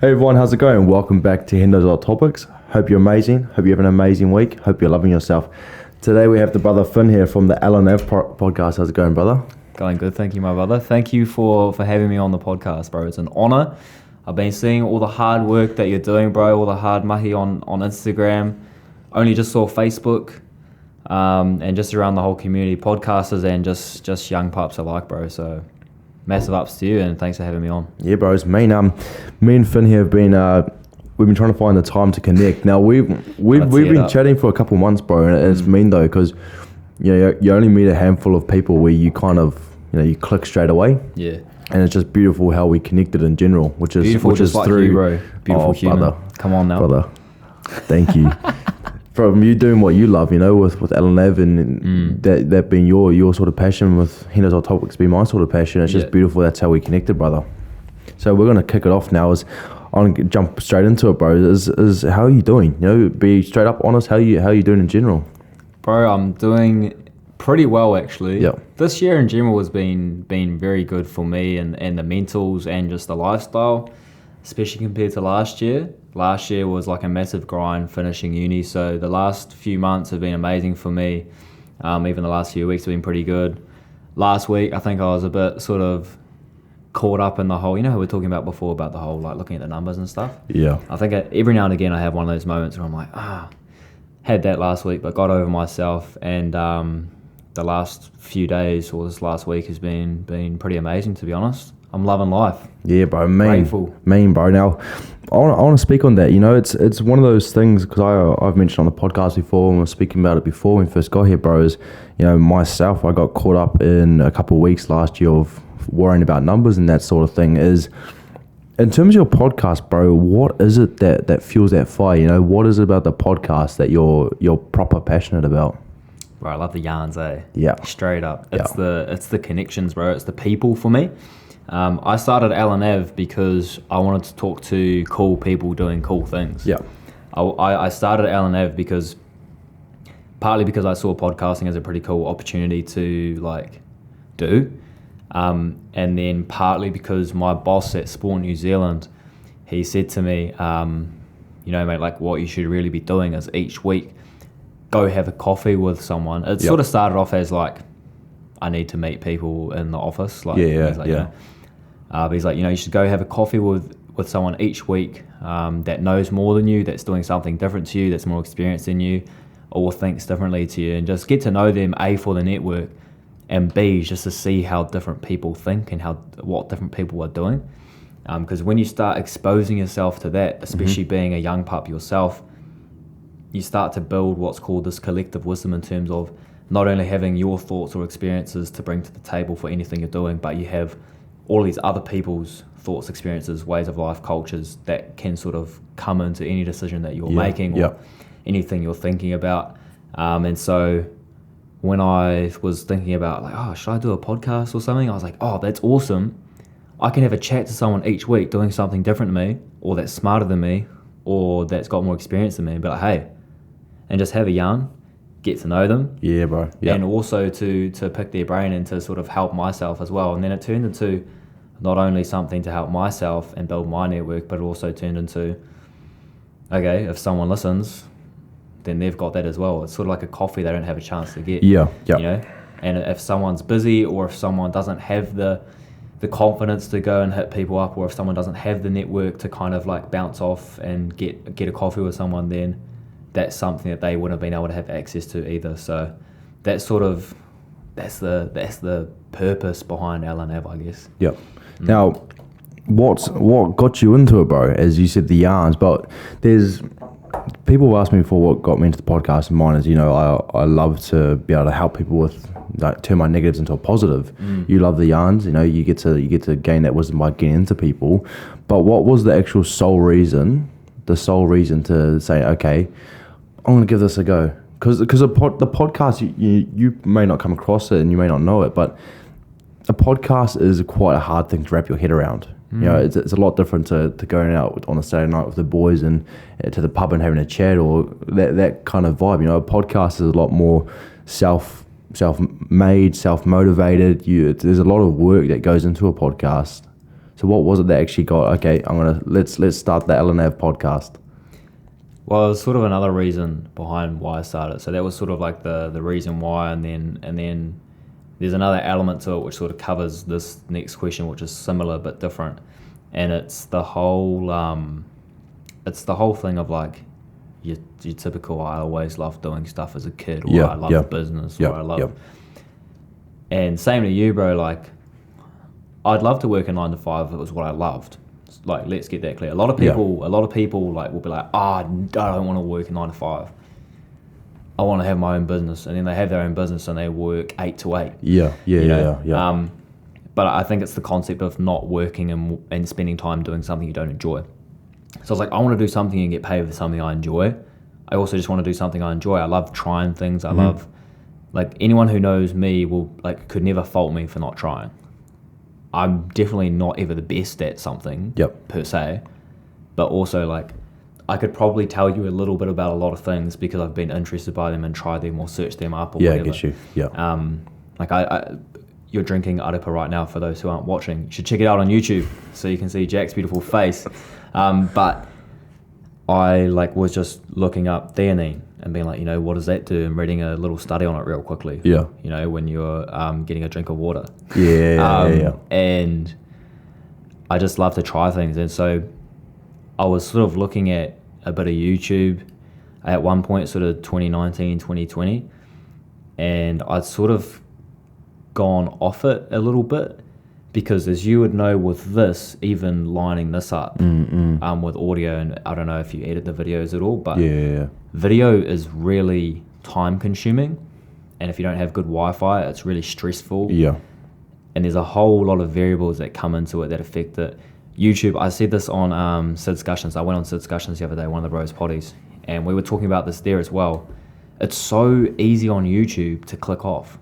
Hey everyone, how's it going? Welcome back to Hendo's Odd Topics. Hope you're amazing. Hope you have an amazing week. Hope you're loving yourself. Today we have the brother Fin here from the ELLEN AVE podcast. How's it going, brother? Going good, thank you, my brother. Thank you for having me on the podcast, bro. It's an honor. I've been seeing all the hard work that you're doing, bro, all the hard mahi on Instagram. Only just saw Facebook and just around the whole community, podcasters and just young pups alike, bro. So massive ups to you and thanks for having me on. Yeah, bro, it's me. Me and Fin here have been we've been trying to find the time to connect. Now we've been chatting for a couple months, bro, and it's mean though because you only meet a handful of people where you kind of you click straight away. Yeah. And it's just beautiful how we connected in general, which is beautiful, just like through you, bro. Beautiful human. Brother, come on now, brother. Thank you. From you doing what you love, with ELLEN AVE and that being your sort of passion, with Hendo's Odd Topics being my sort of passion. It's just beautiful. That's how we connected, brother. So we're gonna kick it off now. I'm gonna jump straight into it, bro. Is how are you doing? Be straight up honest. How you doing in general? Bro, I'm doing pretty well actually. Yeah. This year in general has been very good for me and the mentals and just the lifestyle, especially compared to last year. Last year was like a massive grind finishing uni, so the last few months have been amazing for me. Even the last few weeks have been pretty good. Last week, I think I was a bit sort of caught up in the whole, how we were talking about before about the whole like looking at the numbers and stuff. Yeah. I think every now and again I have one of those moments where I'm like, had that last week, but got over myself, and the last few days or this last week has been pretty amazing, to be honest. I'm loving life. Yeah, bro. Grateful. Bro. Now, I want to speak on that. It's one of those things because I've mentioned on the podcast before and we were speaking about it before when we first got here, bro. Is myself, I got caught up in a couple of weeks last year of worrying about numbers and that sort of thing. Is in terms of your podcast, bro, what is it that fuels that fire? What is it about the podcast that you're proper passionate about? Bro, I love the yarns, eh? Yeah. Straight up. It's the connections, bro. It's the people for me. I started ELLEN AVE because I wanted to talk to cool people doing cool things. Yeah. I started ELLEN AVE partly because I saw podcasting as a pretty cool opportunity to do. And then partly because my boss at Sport New Zealand, he said to me, mate, what you should really be doing is each week go have a coffee with someone. It sort of started off as I need to meet people in the office. But he's like, you should go have a coffee with someone each week that knows more than you, that's doing something different to you, that's more experienced than you, or thinks differently to you, and just get to know them, A, for the network, and B, just to see how different people think and what different people are doing. Because when you start exposing yourself to that, especially being a young pup yourself, you start to build what's called this collective wisdom in terms of not only having your thoughts or experiences to bring to the table for anything you're doing, but you have all these other people's thoughts, experiences, ways of life, cultures that can sort of come into any decision that you're making or anything you're thinking about. And so when I was thinking about should I do a podcast or something? I was like, that's awesome. I can have a chat to someone each week doing something different to me, or that's smarter than me, or that's got more experience than me, and be like, hey, and just have a yarn, get to know them. Yeah, bro. Yeah. And also to pick their brain and to sort of help myself as well. And then it turned into not only something to help myself and build my network, but it also turned into, okay, if someone listens, then they've got that as well. It's sort of like a coffee they don't have a chance to get. Yeah. And if someone's busy, or if someone doesn't have the confidence to go and hit people up, or if someone doesn't have the network to kind of bounce off and get a coffee with someone, then that's something that they wouldn't have been able to have access to either. So that's the purpose behind ELLEN AVE, I guess. Yep. Now, what got you into it, bro? As you said, the yarns, but there's people have asked me before what got me into the podcast, and mine is, I love to be able to help people with turn my negatives into a positive. You love the yarns, you get to gain that wisdom by getting into people. But what was the actual sole reason to say, okay, I'm going to give this a go? Because the podcast, you may not come across it and you may not know it, but a podcast is quite a hard thing to wrap your head around. It's a lot different to going out on a Saturday night with the boys and to the pub and having a chat, or that kind of vibe. A podcast is a lot more self-made, self-motivated. There's a lot of work that goes into a podcast. So what was it that actually got, okay, let's start the ELLEN AVE podcast? Well, it was sort of another reason behind why I started. So that was sort of like the reason why, and then there's another element to it which sort of covers this next question, which is similar but different. And it's the whole thing of like your typical, I always loved doing stuff as a kid, or I loved business, or I love. And same to you, bro, like I'd love to work a 9 to 5 if it was what I loved. Like, let's get that clear. A lot of people like will be like, I don't want to work a 9 to 5. I want to have my own business, and then they have their own business and they work 8 to 8. Yeah. But I think it's the concept of not working and spending time doing something you don't enjoy. So I was like, I want to do something and get paid for something I enjoy. I also just want to do something I enjoy. I love trying things. I love, like, anyone who knows me could never fault me for not trying. I'm definitely not ever the best at something per se, but also like I could probably tell you a little bit about a lot of things because I've been interested by them and tried them or searched them up or whatever. I get you. Like you're drinking arepa right now. For those who aren't watching, you should check it out on YouTube so you can see Jack's beautiful face. But I was just looking up theanine and being like, what does that do? And reading a little study on it real quickly. Yeah. When you're getting a drink of water. Yeah. And I just love to try things. And so I was sort of looking at a bit of YouTube at one point, sort of 2019, 2020. And I'd sort of gone off it a little bit because, as you would know with this, even lining this up with audio, and I don't know if you edit the videos at all, but video is really time consuming, and if you don't have good Wi-Fi, it's really stressful. And there's a whole lot of variables that come into it that affect it. YouTube, I said this on Sid Discussions. I went on Sid Discussions the other day, one of the bros potties, and we were talking about this there as well. It's so easy on YouTube to click off.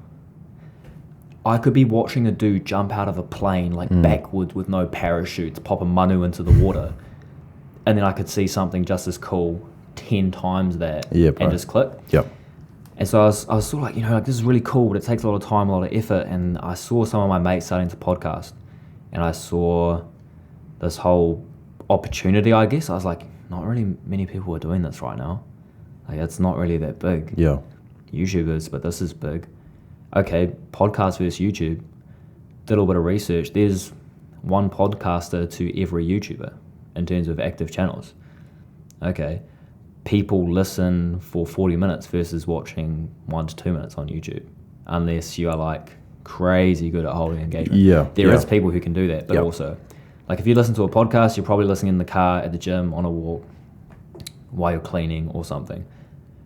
I could be watching a dude jump out of a plane backwards with no parachutes, pop a manu into the water, and then I could see something just as cool 10 times that and just click. And so I was sort of like, this is really cool, but it takes a lot of time, a lot of effort. And I saw some of my mates starting to podcast, and I saw this whole opportunity, I guess. I was like, not really many people are doing this right now. Like, it's not really that big. YouTube is, but this is big. Okay, podcast versus YouTube. Did a little bit of research. There's one podcaster to every YouTuber in terms of active channels. Okay, people listen for 40 minutes versus watching 1 to 2 minutes on YouTube, unless you are like crazy good at holding engagement. There is people who can do that, but also, like, if you listen to a podcast, you're probably listening in the car, at the gym, on a walk, while you're cleaning or something.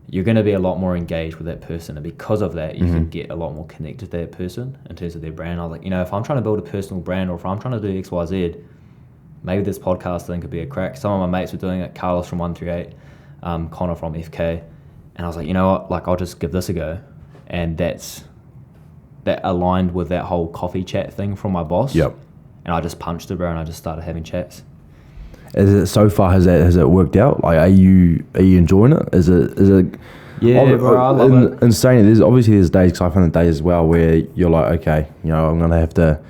You're going to be a lot more engaged with that person, and because of that, you can get a lot more connected to that person in terms of their brand. I was like, if I'm trying to build a personal brand, or if I'm trying to do X, Y, Z, maybe this podcast thing could be a crack. Some of my mates were doing it, Carlos from 138, Connor from FK, and I was like, you know what, like, I'll just give this a go. And that aligned with that whole coffee chat thing from my boss. And I just punched it, bro, and I just started having chats. Is it so far? Has it worked out? Like, are you enjoying it? Is it? Yeah, bro, I love it. And saying there's days, because I find the days as well where you're like, okay, I'm gonna have to.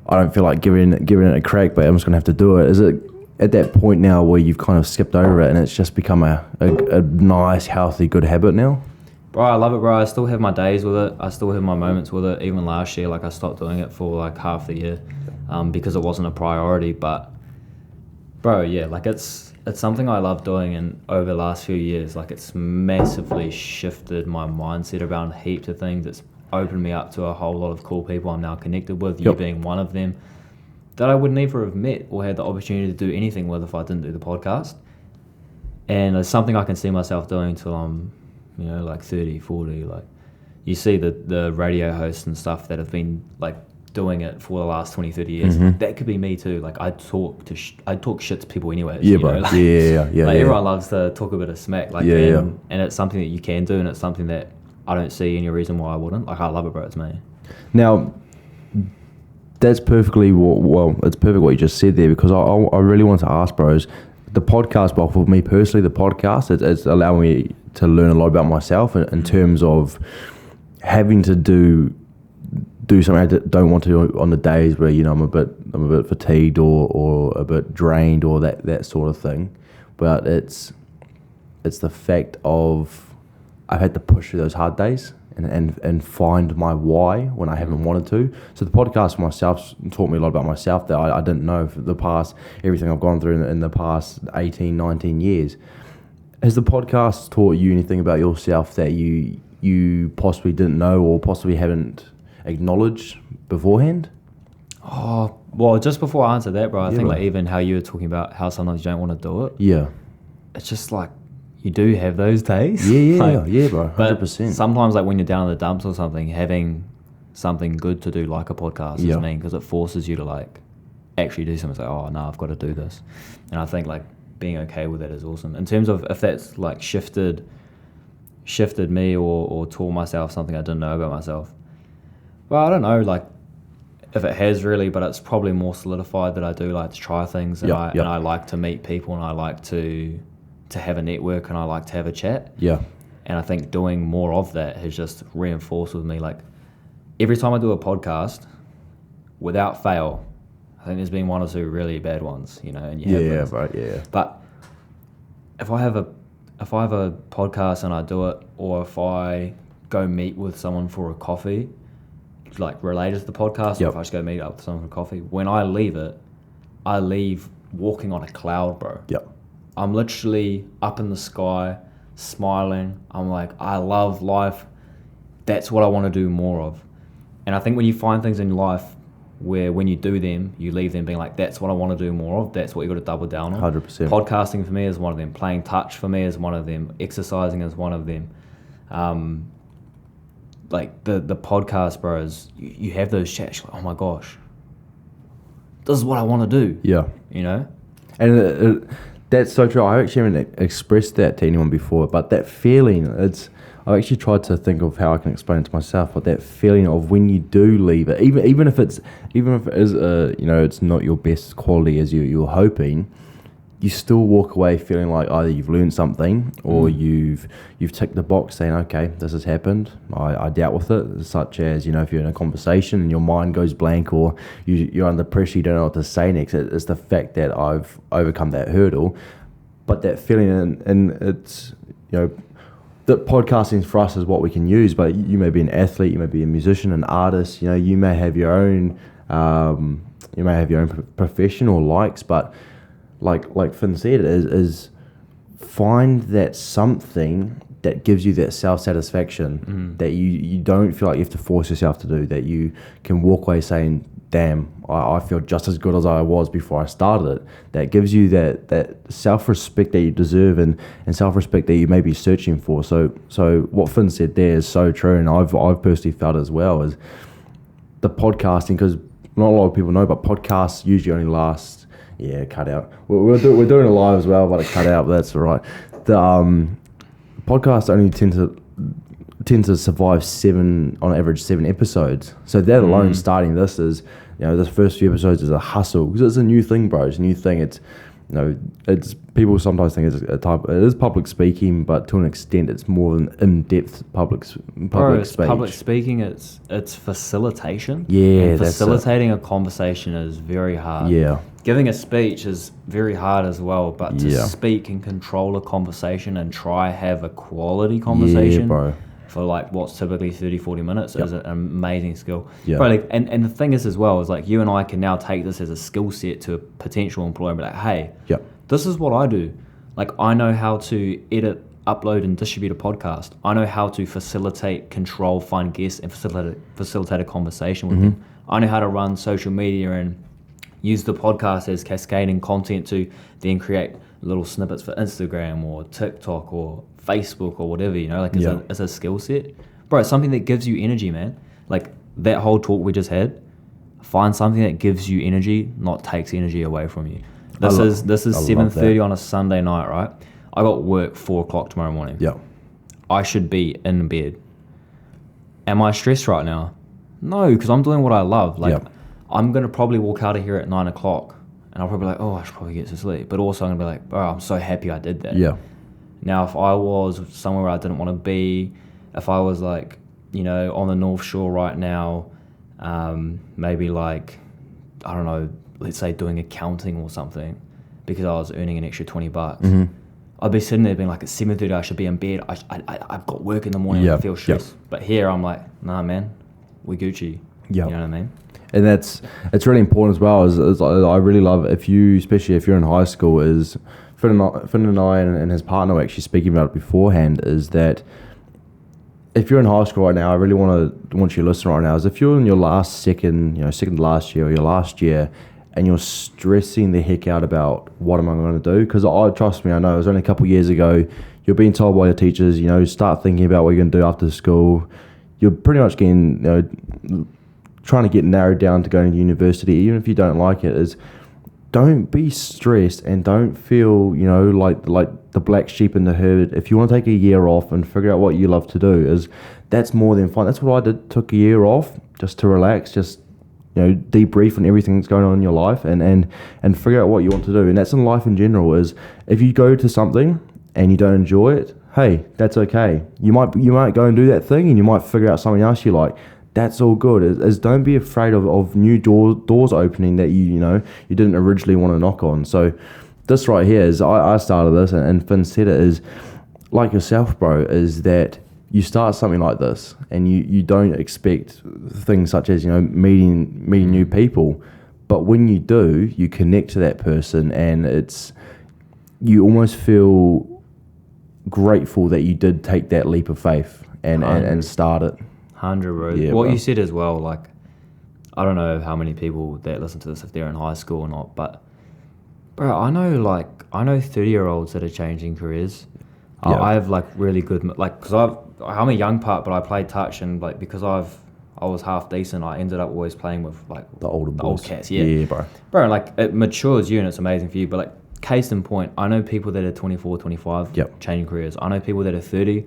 I don't feel like giving it a crack, but I'm just gonna have to do it. Is it at that point now where you've kind of skipped over it and it's just become a nice, healthy, good habit now? Bro, I love it, bro. I still have my days with it. I still have my moments with it. Even last year, like, I stopped doing it for like half the year because it wasn't a priority. But bro, yeah, like, it's something I love doing, and over the last few years, like, it's massively shifted my mindset around heaps of things. It's opened me up to a whole lot of cool people I'm now connected with, you being one of them, that I would never have met or had the opportunity to do anything with if I didn't do the podcast. And it's something I can see myself doing till I'm, like 30, 40. Like, you see the radio hosts and stuff that have been like doing it for the last 20, 30 years. That could be me too. Like, I talk shit to people anyways. Bro. Like, everyone loves to talk a bit of smack. Like, and it's something that you can do, and it's something that I don't see any reason why I wouldn't. Like, I love it, bro. It's me. Now, that's perfectly it's perfect what you just said there, because I really want to ask, bros, the podcast, well, for me personally, the podcast, it's allowing me to learn a lot about myself in terms of having to do do something I don't want to on the days where, you know, I'm a bit fatigued or a bit drained or that sort of thing. But it's the fact of I've had to push through those hard days and find my why when I haven't wanted to. So the podcast for myself taught me a lot about myself that I didn't know for the past, everything I've gone through in the past 18, 19 years. Has the podcast taught you anything about yourself that you possibly didn't know or possibly haven't acknowledged beforehand? Oh, well, just before I answer that, bro, I think bro. like even how you were talking about how sometimes you don't want to do it. Yeah. It's just like you do have those days. Yeah, like, yeah, bro, 100%. But sometimes like when you're down in the dumps or something, having something good to do like a podcast is mean because it forces you to like actually do something. It's like, oh, no, I've got to do this. And I think like being okay with that is awesome. In terms of if that's like shifted me or taught myself something I didn't know about myself. Well, I don't know, like if it has really, but it's probably more solidified that I do like to try things and I like to meet people and I like to have a network and I like to have a chat. Yeah. And I think doing more of that has just reinforced with me, like every time I do a podcast, without fail, I think there's been one or two really bad ones, you know, and you have right, yeah. But if I have a podcast and I do it, or if I go meet with someone for a coffee, like related to the podcast, or if I just go meet up with someone for coffee, when I leave it, I leave walking on a cloud, bro. Yep. I'm literally up in the sky, smiling. I'm like, I love life. That's what I want to do more of. And I think when you find things in your life where when you do them, you leave them being like, that's what I want to do more of. That's what you got to double down on. 100%. Podcasting for me is one of them. Playing touch for me is one of them. Exercising is one of them. Like the podcast, bro, is you have those chats. You're like, oh my gosh, this is what I want to do. Yeah. You know? And that's so true. I actually haven't expressed that to anyone before, but that feeling, I've actually tried to think of how I can explain it to myself, but that feeling of when you do leave it, even if it is you know, it's not your best quality as you're hoping, you still walk away feeling like either you've learned something or you've ticked the box saying, okay, this has happened. I dealt with it, such as, you know, if you're in a conversation and your mind goes blank or you're under pressure, you don't know what to say next. It's the fact that I've overcome that hurdle. But that feeling, and it's, you know, that podcasting for us is what we can use, but you may be an athlete, you may be a musician, an artist, you know, you may have your own profession or likes, but like Finn said, is find that something that gives you that self-satisfaction that you don't feel like you have to force yourself to do, that you can walk away saying, damn, I feel just as good as I was before I started it. That gives you that self-respect that you deserve and self-respect that you may be searching for. So what Finn said there is so true, and I've personally felt as well, is the podcasting, because not a lot of people know, but podcasts usually only last, cut out. We're doing it live as well, but it cut out, but that's all right. The podcasts only tend to survive on average 7 episodes. So that alone, starting this is, you know, the first few episodes is a hustle because it's a new thing, bro. It's a new thing. It's, you know, it's people sometimes think it's it is public speaking, but to an extent, it's more than in-depth public speech. Public speaking, it's facilitation. Yeah, and facilitating a conversation is very hard. Yeah. Giving a speech is very hard as well, but to speak and control a conversation and try have a quality conversation bro, for like what's typically 30-40 minutes is an amazing skill. Yeah. Bro, like, and the thing is as well is like you and I can now take this as a skill set to a potential employer and be like, hey, this is what I do. Like I know how to edit, upload and distribute a podcast. I know how to facilitate, control, find guests and facilitate a conversation with them. I know how to run social media and use the podcast as cascading content to then create little snippets for Instagram or TikTok or Facebook or whatever, you know, like it's a skill set. Bro, it's something that gives you energy, man. Like that whole talk we just had, find something that gives you energy, not takes energy away from you. This is 7:30 on a Sunday night, right? I got work 4 o'clock tomorrow morning. Yeah. I should be in bed. Am I stressed right now? No, because I'm doing what I love. Like I'm going to probably walk out of here at 9 o'clock and I'll probably be like, oh, I should probably get to sleep. But also I'm going to be like, bro, I'm so happy I did that. Yeah. Now, if I was somewhere I didn't want to be, if I was like, you know, on the North Shore right now, maybe like, I don't know, let's say doing accounting or something, because I was earning an extra $20. Mm-hmm. I'd be sitting there being like, at 7:30 I should be in bed. I've got work in the morning. I feel stressed. But here I'm like, nah, man, we Gucci. Yeah. You know what I mean? And it's really important as well. Is I really love, especially if you're in high school, is Finn and I and his partner were actually speaking about it beforehand, is that if you're in high school right now, I really want you to listen right now, is if you're in your second to last year or your last year, and you're stressing the heck out about what am I going to do, because trust me, I know it was only a couple of years ago, you're being told by your teachers, start thinking about what you're going to do after school. You're pretty much getting, trying to get narrowed down to going to university, even if you don't like it, is don't be stressed and don't feel, like the black sheep in the herd. If you want to take a year off and figure out what you love to do, that's more than fun. That's what I did, took a year off just to relax, just, debrief on everything that's going on in your life and figure out what you want to do. And that's in life in general, is if you go to something and you don't enjoy it, hey, that's okay. You might go and do that thing and you might figure out something else you like. That's all good. Is don't be afraid of new doors opening that you didn't originally want to knock on. So this right here is, I started this, and Finn said it, is like yourself, bro, is that you start something like this and you don't expect things such as meeting new people, but when you do, you connect to that person, and you almost feel grateful that you did take that leap of faith and start it. 100, bro. Yeah, what bro. you said as well, like, I don't know how many people that listen to this, if they're in high school or not, but bro, I know 30-year-olds that are changing careers. Yeah. I have like really good, like, because I'm a young putt, but I played touch, and like because I was half decent, I ended up always playing with like the older boys. old cats. Yeah, bro, like it matures you and it's amazing for you, but like case in point, I know people that are 24, 25 changing careers. I know people that are 30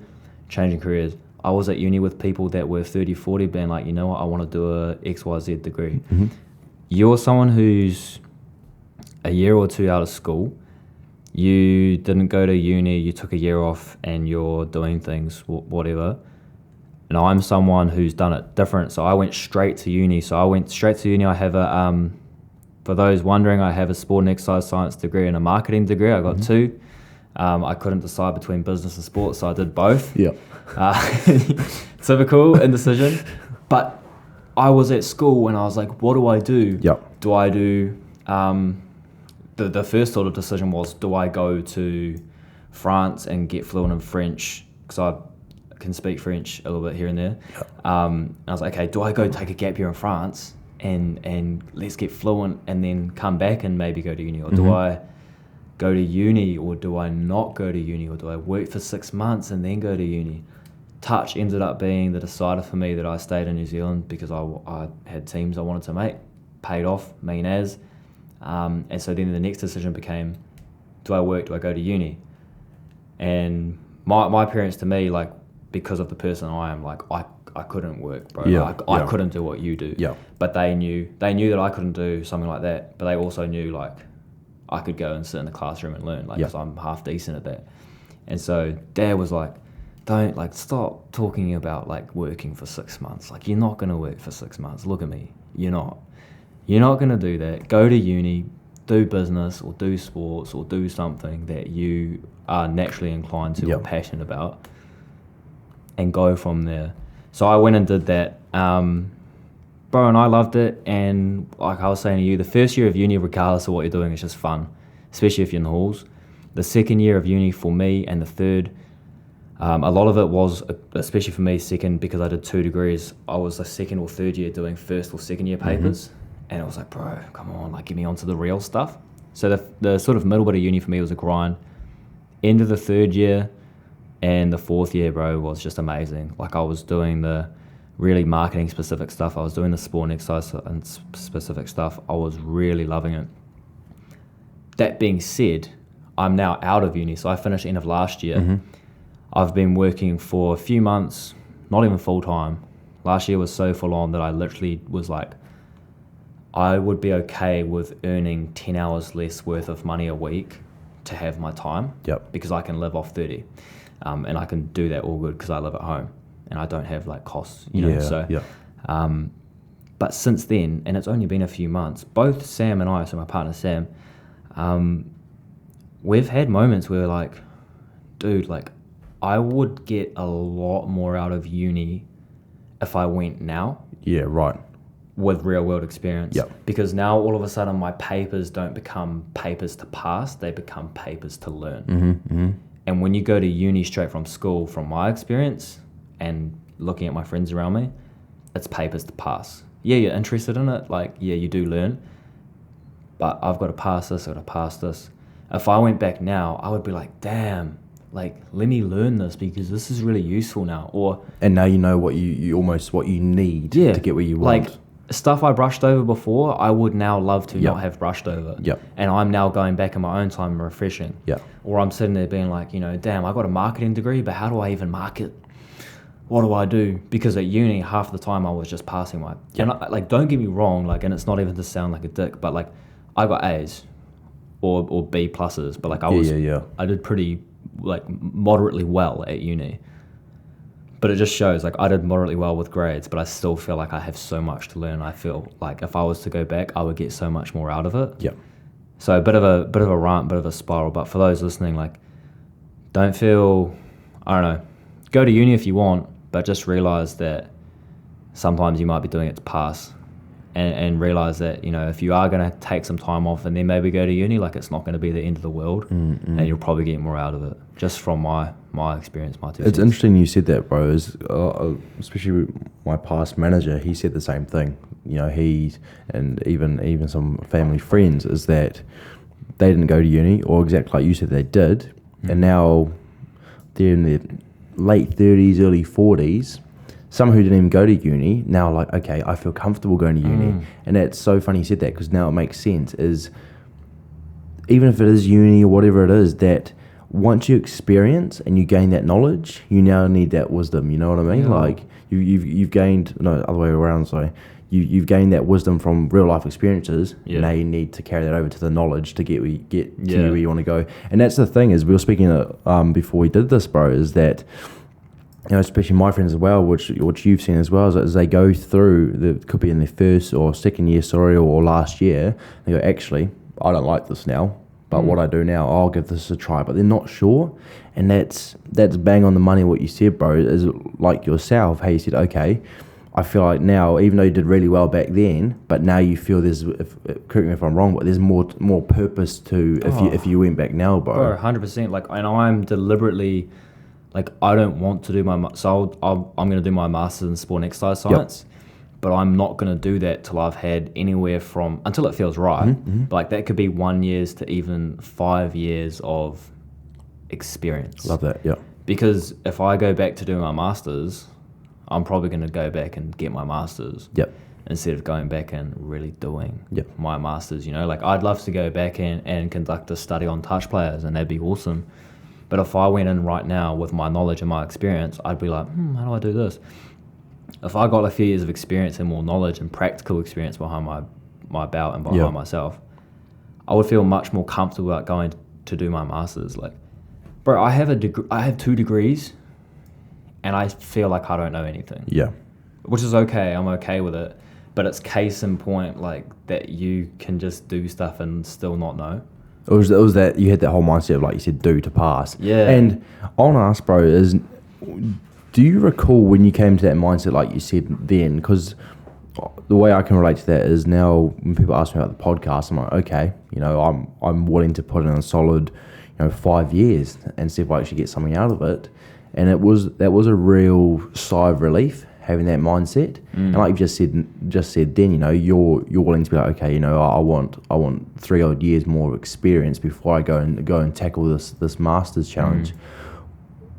changing careers. I was at uni with people that were 30, 40 being like, you know what, I want to do a XYZ degree. Mm-hmm. You're someone who's a year or two out of school. You didn't go to uni, you took a year off and you're doing things, whatever. And I'm someone who's done it different. So I went straight to uni. I have for those wondering, I have a sport and exercise science degree and a marketing degree. I got two. I couldn't decide between business and sports, so I did both. Yeah. Typical indecision. But I was at school and I was like, what do I do? Yep. Do I do... the first sort of decision was, do I go to France and get fluent in French? Because I can speak French a little bit here and there. Yep. I was like, okay, do I go take a gap year in France and let's get fluent and then come back and maybe go to uni? Or do I go to uni, or do I not go to uni, or do I work for 6 months and then go to uni? Touch ended up being the decider for me that I stayed in New Zealand because I had teams I wanted to make, paid off, mean as. And so then the next decision became, do I work, do I go to uni? And my parents, to me, like, because of the person I am, like, I couldn't work, bro. Yeah, I couldn't do what you do. Yeah. But they knew that I couldn't do something like that. But they also knew, like, I could go and sit in the classroom and learn, like, because I'm half decent at that. And so Dad was like, don't, like, stop talking about, like, working for 6 months. Like, you're not going to work for 6 months. Look at me. You're not going to do that. Go to uni, do business or do sports or do something that you are naturally inclined to or passionate about, and go from there. So I went and did that. Bro, and I loved it. And like I was saying to you, the first year of uni, regardless of what you're doing, is just fun, especially if you're in halls. The second year of uni for me, and the third, a lot of it was, especially for me, second, because I did 2 degrees. I was a second or third year doing first or second year papers. And I was like, bro, come on, like, get me onto the real stuff. So the sort of middle bit of uni for me was a grind. End of the third year and the fourth year, bro, was just amazing. Like, I was doing the really marketing specific stuff. I was doing the sport and exercise and specific stuff. I was really loving it. That being said, I'm now out of uni. So I finished end of last year. I've been working for a few months, not even full time. Last year was so full on that I literally was like, I would be okay with earning 10 hours less worth of money a week to have my time. Because I can live off 30. And I can do that all good because I live at home and I don't have like costs, you know. But since then, and it's only been a few months, both Sam and I, so my partner Sam, we've had moments where we're like, dude, like, I would get a lot more out of uni if I went now. Yeah, right. With real world experience. Yep. Because now all of a sudden my papers don't become papers to pass, they become papers to learn. Mm-hmm, mm-hmm. And when you go to uni straight from school, from my experience and looking at my friends around me, it's papers to pass. Yeah, you're interested in it, like, yeah, you do learn, but I've got to pass this, I've got to pass this. If I went back now, I would be like, damn, like, let me learn this because this is really useful now. And now you know what you almost what you need to get where you want. Like, stuff I brushed over before, I would now love to Yep. not have brushed over. Yep. And I'm now going back in my own time and refreshing. Yeah. Or I'm sitting there being like, damn, I got a marketing degree, but how do I even market? What do I do? Because at uni, half the time I was just passing my... Yep. And don't get me wrong, like, and it's not even to sound like a dick, but like, I got A's or B pluses, but like I did pretty, like, moderately well at uni. But it just shows, like, I did moderately well with grades, but I still feel like I have so much to learn. I feel like if I was to go back, I would get so much more out of it. Yeah. So a bit of a rant, bit of a spiral. But for those listening, like, don't feel, I don't know, go to uni if you want, but just realize that sometimes you might be doing it to pass, and realize that, if you are going to take some time off and then maybe go to uni, like, it's not going to be the end of the world, and you'll probably get more out of it. Just from my experience, my 2 cents. It's interesting you said that, bro. Especially with my past manager, he said the same thing. He and even some family friends is that they didn't go to uni, or exactly like you said, they did, and now they're in their late 30s, early 40s. Some who didn't even go to uni now like, okay, I feel comfortable going to uni. And that's so funny you said that, because now it makes sense. Is even if it is uni or whatever it is, that once you experience and you gain that knowledge, you now need that wisdom. You know what I mean? Yeah. Like you've gained, no, other way around. Sorry, you've gained that wisdom from real life experiences. Yeah. Now you need to carry that over to the knowledge to get where you want to go. And that's the thing, is we were speaking before we did this, bro. Is that, especially my friends as well, which you've seen as well, is as they go through, could be in their first or second year, or last year, they go, actually, I don't like this now, but what I do now, I'll give this a try, but they're not sure. And that's bang on the money what you said, bro, is like yourself, how you said, okay, I feel like now, even though you did really well back then, but now you feel there's, correct me if I'm wrong, but there's more purpose to if you went back now, bro. 100%. Like, and I'm deliberately... Like, I don't want to do so I'm going to do my master's in sport and exercise science, but I'm not going to do that till I've had anywhere from, until it feels right. Mm-hmm. But like, that could be 1 year to even 5 years of experience. Love that, yeah. Because if I go back to do my master's, I'm probably going to go back and get my master's. Yep. Instead of going back and really doing my master's, Like, I'd love to go back and conduct a study on touch players, and that'd be awesome. But if I went in right now with my knowledge and my experience, I'd be like, how do I do this? If I got a few years of experience and more knowledge and practical experience behind my belt and behind myself, I would feel much more comfortable about going to do my master's. Like, bro, I have 2 degrees, and I feel like I don't know anything. Yeah. Which is okay. I'm okay with it. But it's case in point, like, that you can just do stuff and still not know. It was that you had that whole mindset of, like you said, do to pass. Yeah. And I want to ask, bro, do you recall when you came to that mindset, like you said then? Because the way I can relate to that is now when people ask me about the podcast, I'm like, okay, I'm willing to put in a solid, 5 years and see if I actually get something out of it. And that was a real sigh of relief, having that mindset. And like you just said then, you're willing to be like, okay, I want 3 odd years more experience before I go and tackle this master's challenge.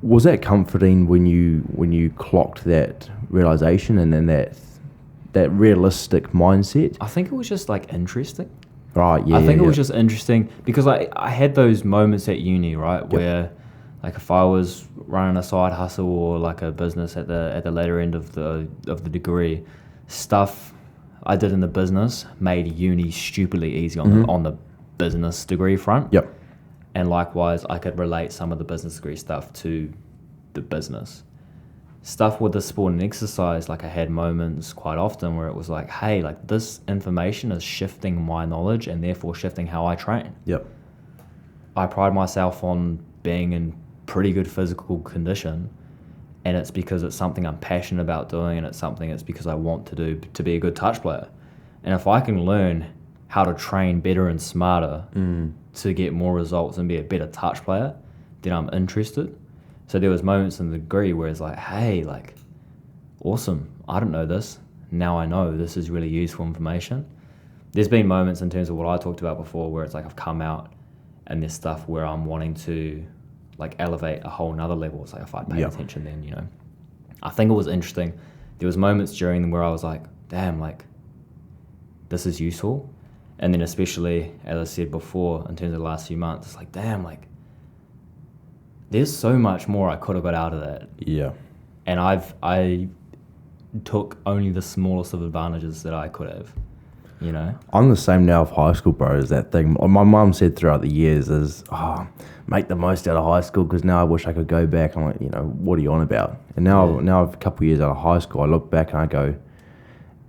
Was that comforting when you clocked that realization and then that realistic mindset? I think it was just like interesting. Right, yeah. I think it was just interesting because I had those moments at uni, right, where, like, if I was running a side hustle or like a business at the later end of the degree, stuff I did in the business made uni stupidly easy on the business degree front. Yep. And likewise, I could relate some of the business degree stuff to the business. stuff with the sport and exercise, like I had moments quite often where it was like, hey, like this information is shifting my knowledge and therefore shifting how I train. Yep. I pride myself on being in pretty good physical condition, and it's because it's something I'm passionate about doing, and it's because I want to do to be a good touch player. And if I can learn how to train better and smarter to get more results and be a better touch player, then I'm interested. So there was moments in the degree where it's like, hey, like, awesome, I don't know this. Now I know this is really useful information. There's been moments in terms of what I talked about before where it's like I've come out and there's stuff where I'm wanting to like elevate a whole nother level. It's like if I paid attention then, you know. I think it was interesting. There was moments during them where I was like, damn, like, this is useful. And then especially, as I said before, in terms of the last few months, it's like, damn, like, there's so much more I could have got out of that. Yeah. And I took only the smallest of advantages that I could have, you know? I'm the same now of high school, bro, as that thing. My mum said throughout the years is, make the most out of high school because now I wish I could go back. I'm like, you know, what are you on about? And now I've a couple of years out of high school, I look back and I go,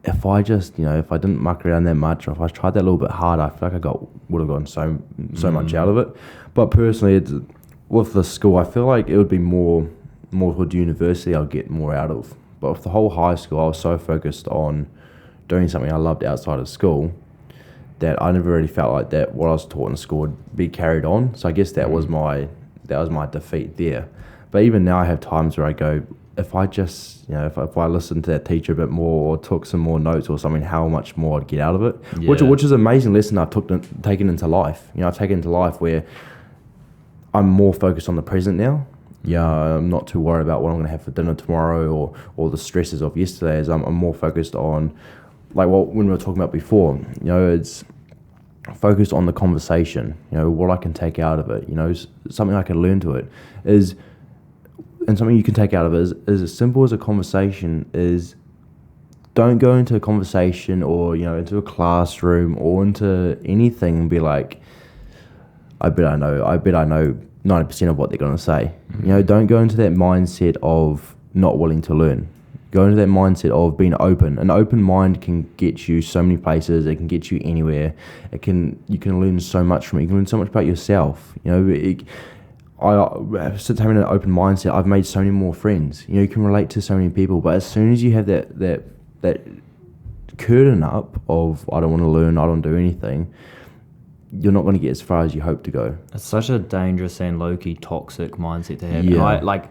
if I just, you know, if I didn't muck around that much, or if I tried that a little bit harder, I feel like I would have gotten so much out of it. But personally, it's, with the school, I feel like it would be more towards university I'll get more out of. But with the whole high school, I was so focused on doing something I loved outside of school that I never really felt like that what I was taught in school would be carried on. So I guess that was my defeat there. But even now I have times where I go, if I just, you know, if I listened to that teacher a bit more or took some more notes or something, how much more I'd get out of it. Yeah. Which is an amazing lesson I've taken into life. You know, I've taken into life where I'm more focused on the present now. Yeah, I'm not too worried about what I'm going to have for dinner tomorrow or the stresses of yesterday. As I'm more focused on, like when we were talking about before, you know, it's focused on the conversation, you know, what I can take out of it, you know, something I can learn to it is, and something you can take out of it is as simple as a conversation is don't go into a conversation or, you know, into a classroom or into anything and be like, I bet I know 90% of what they're going to say. You know, don't go into that mindset of not willing to learn. Go into that mindset of being open. An open mind can get you so many places. It can get you anywhere. You can learn so much from it. You can learn so much about yourself. You know, since having an open mindset, I've made so many more friends. You know, you can relate to so many people. But as soon as you have that curtain up of I don't want to learn, I don't do anything, you're not going to get as far as you hope to go. It's such a dangerous and low-key toxic mindset to have. Yeah. And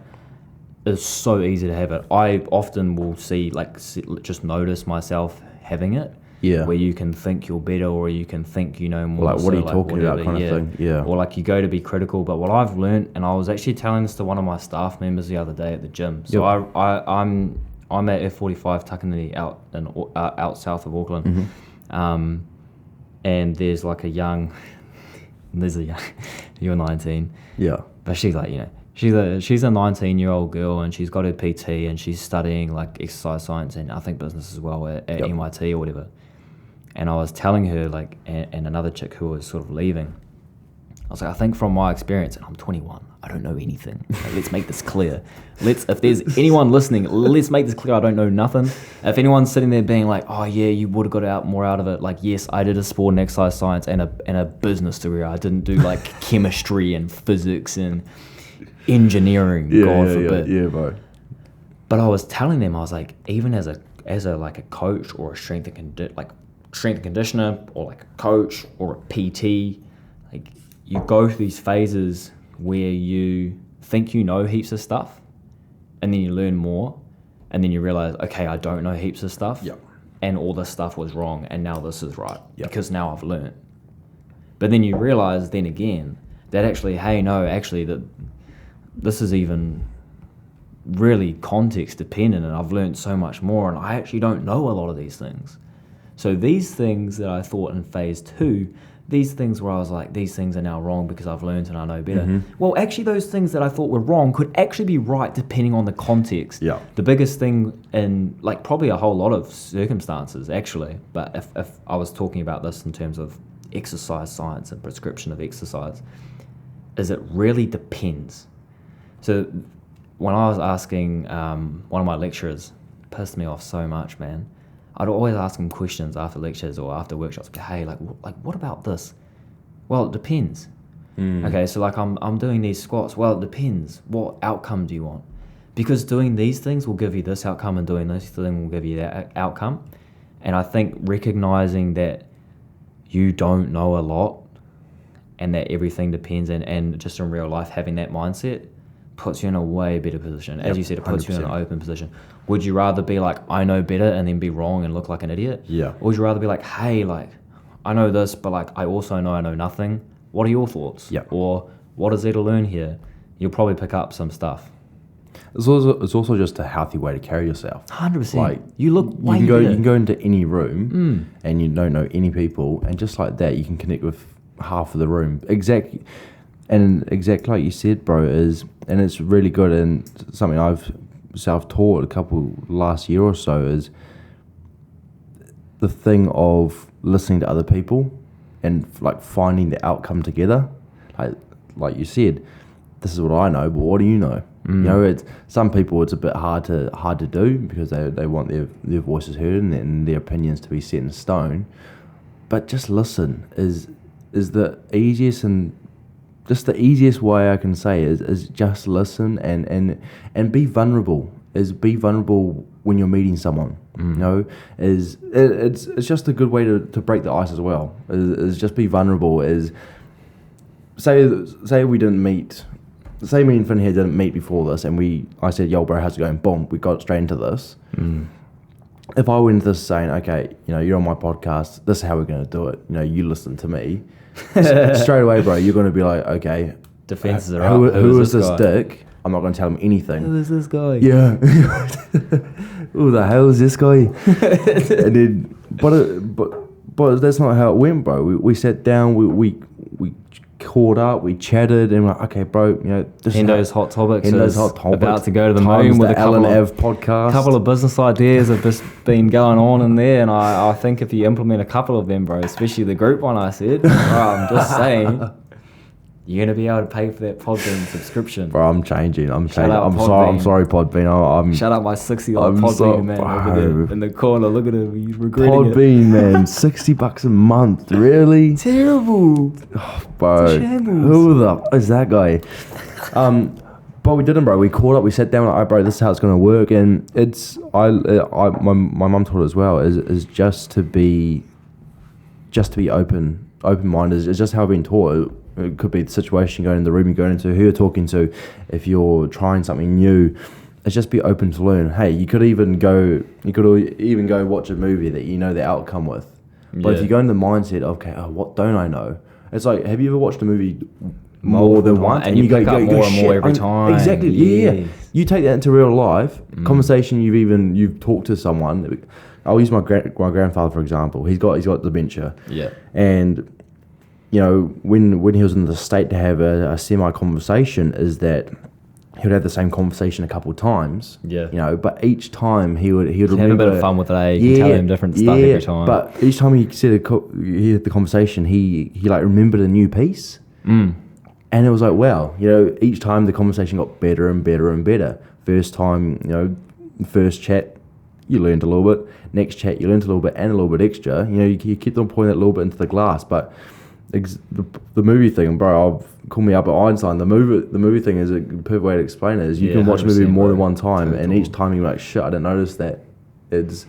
it's so easy to have it. I often will just notice myself having it. Yeah. Where you can think you're better or you can think you know more. Like, what are you talking about kind of thing? Yeah. Or like you go to be critical. But what I've learned, and I was actually telling this to one of my staff members the other day at the gym. So I'm at F45 Takini out south of Auckland. Mm-hmm. And there's like you're 19. Yeah. But she's like, you know, she's a 19-year-old girl and she's got her PT and she's studying like exercise science and I think business as well at MIT or whatever. And I was telling her like, and another chick who was sort of leaving, I was like, I think from my experience, and I'm 21, I don't know anything. Like, let's make this clear. If there's anyone listening, let's make this clear. I don't know nothing. If anyone's sitting there being like, oh yeah, you would have got more out of it. Like, yes, I did a sport and exercise science and a business degree. I didn't do like chemistry and physics and engineering. God forbid. Yeah, bro. But I was telling them, I was like, even as a coach or a strength and conditioner or like a coach or a PT, like you go through these phases where you think you know heaps of stuff and then you learn more and then you realize, okay, I don't know heaps of stuff and all this stuff was wrong and now this is right because now I've learned. But then you realize then again that actually, that this is even really context dependent and I've learned so much more and I actually don't know a lot of these things. So these things that I thought in phase 2, these things where I was like, these things are now wrong because I've learned and I know better. Mm-hmm. Well, actually those things that I thought were wrong could actually be right depending on the context. Yeah. The biggest thing in like probably a whole lot of circumstances actually, but if I was talking about this in terms of exercise science and prescription of exercise, is it really depends. So when I was asking one of my lecturers, pissed me off so much, man. I'd always ask him questions after lectures or after workshops. Hey, like what about this? Well, it depends. Okay, so like I'm doing these squats. Well, it depends. What outcome do you want? Because doing these things will give you this outcome, and doing this thing will give you that outcome. And I think recognizing that you don't know a lot and that everything depends, and just in real life having that mindset puts you in a way better position. As you said, it puts 100%. You in an open position. Would you rather be like, I know better, and then be wrong and look like an idiot? Yeah. Or would you rather be like, hey, like, I know this, but like, I also know I know nothing. What are your thoughts? Yeah. Or what is there to learn here? You'll probably pick up some stuff. It's also just a healthy way to carry yourself. 100%. Like, you look way you better. can go into any room and you don't know any people, and just like that you can connect with half of the room. Exactly like you said, bro, and it's really good, and something I've self-taught a couple last year or so is the thing of listening to other people and like finding the outcome together. Like you said, this is what I know, but what do you know? You know, it's some people it's a bit hard to do because they want their voices heard and their opinions to be set in stone. But just listen is the easiest, and just the easiest way I can say is just listen and be vulnerable. Be vulnerable when you're meeting someone. You know, it's just a good way to break the ice as well. Is just be vulnerable. Is say we didn't meet. Say me and Fin here didn't meet before this, and I said, yo, bro, how's it going? Boom, we got straight into this. If I went into this saying, okay, you know, you're on my podcast, this is how we're going to do it. You know, you listen to me. Straight away, bro, you're going to be like, okay. Defenses are up. Who is this dick? I'm not going to tell him anything. Who is this guy? Yeah. Who the hell is this guy? And then, but that's not how it went, bro. We sat down, we caught up, we chatted, and we're like, okay, bro, you know, Hendo's Hot Topics is about to go to the moon with a ELLEN AVE podcast. Couple of business ideas have just been going on in there, and I think if you implement a couple of them, bro, especially the group one I said, bro, I'm just saying, you're going to be able to pay for that Podbean subscription. Bro, I'm changing. I'm sorry, Podbean. Shut up, my 60-year-old Podbean, man. Look at him in the corner. Look at him. He's regretting Podbean, man. $60 a month. Really? Terrible. Oh, bro. It's a shambles. Who the f is that guy? But we didn't, bro. We caught up. We sat down. Like, bro, this is how it's going to work. And it's my mum taught it as well. Is just to be open-minded. It's just how I've been taught. It could be the situation, going in the room you're going into, who you're talking to. If you're trying something new, it's just be open to learn. Hey, you could even go watch a movie that you know the outcome with. But if you go in the mindset of, okay, what don't I know? It's like, have you ever watched a movie more than once, and you pick up more and more every time? Exactly. Yeah. You take that into real life conversation. You've talked to someone. I'll use my grandfather for example. He's got dementia. Yeah. And you know, when he was in the state to have a semi-conversation, is that he would have the same conversation a couple of times. Yeah. You know, but each time he would have a bit of fun with it. You can tell him different stuff every time. But each time he had the conversation, he like remembered a new piece. And it was like, wow, you know, each time the conversation got better and better and better. First time, you know, first chat, you learned a little bit. Next chat, you learned a little bit and a little bit extra. You know, you keep on pouring that little bit into the glass, but the movie thing, bro, call me up at Einstein. The movie thing is a perfect way to explain it. Is you can watch a movie more than one time, and each time you're like, shit, I didn't notice that. It's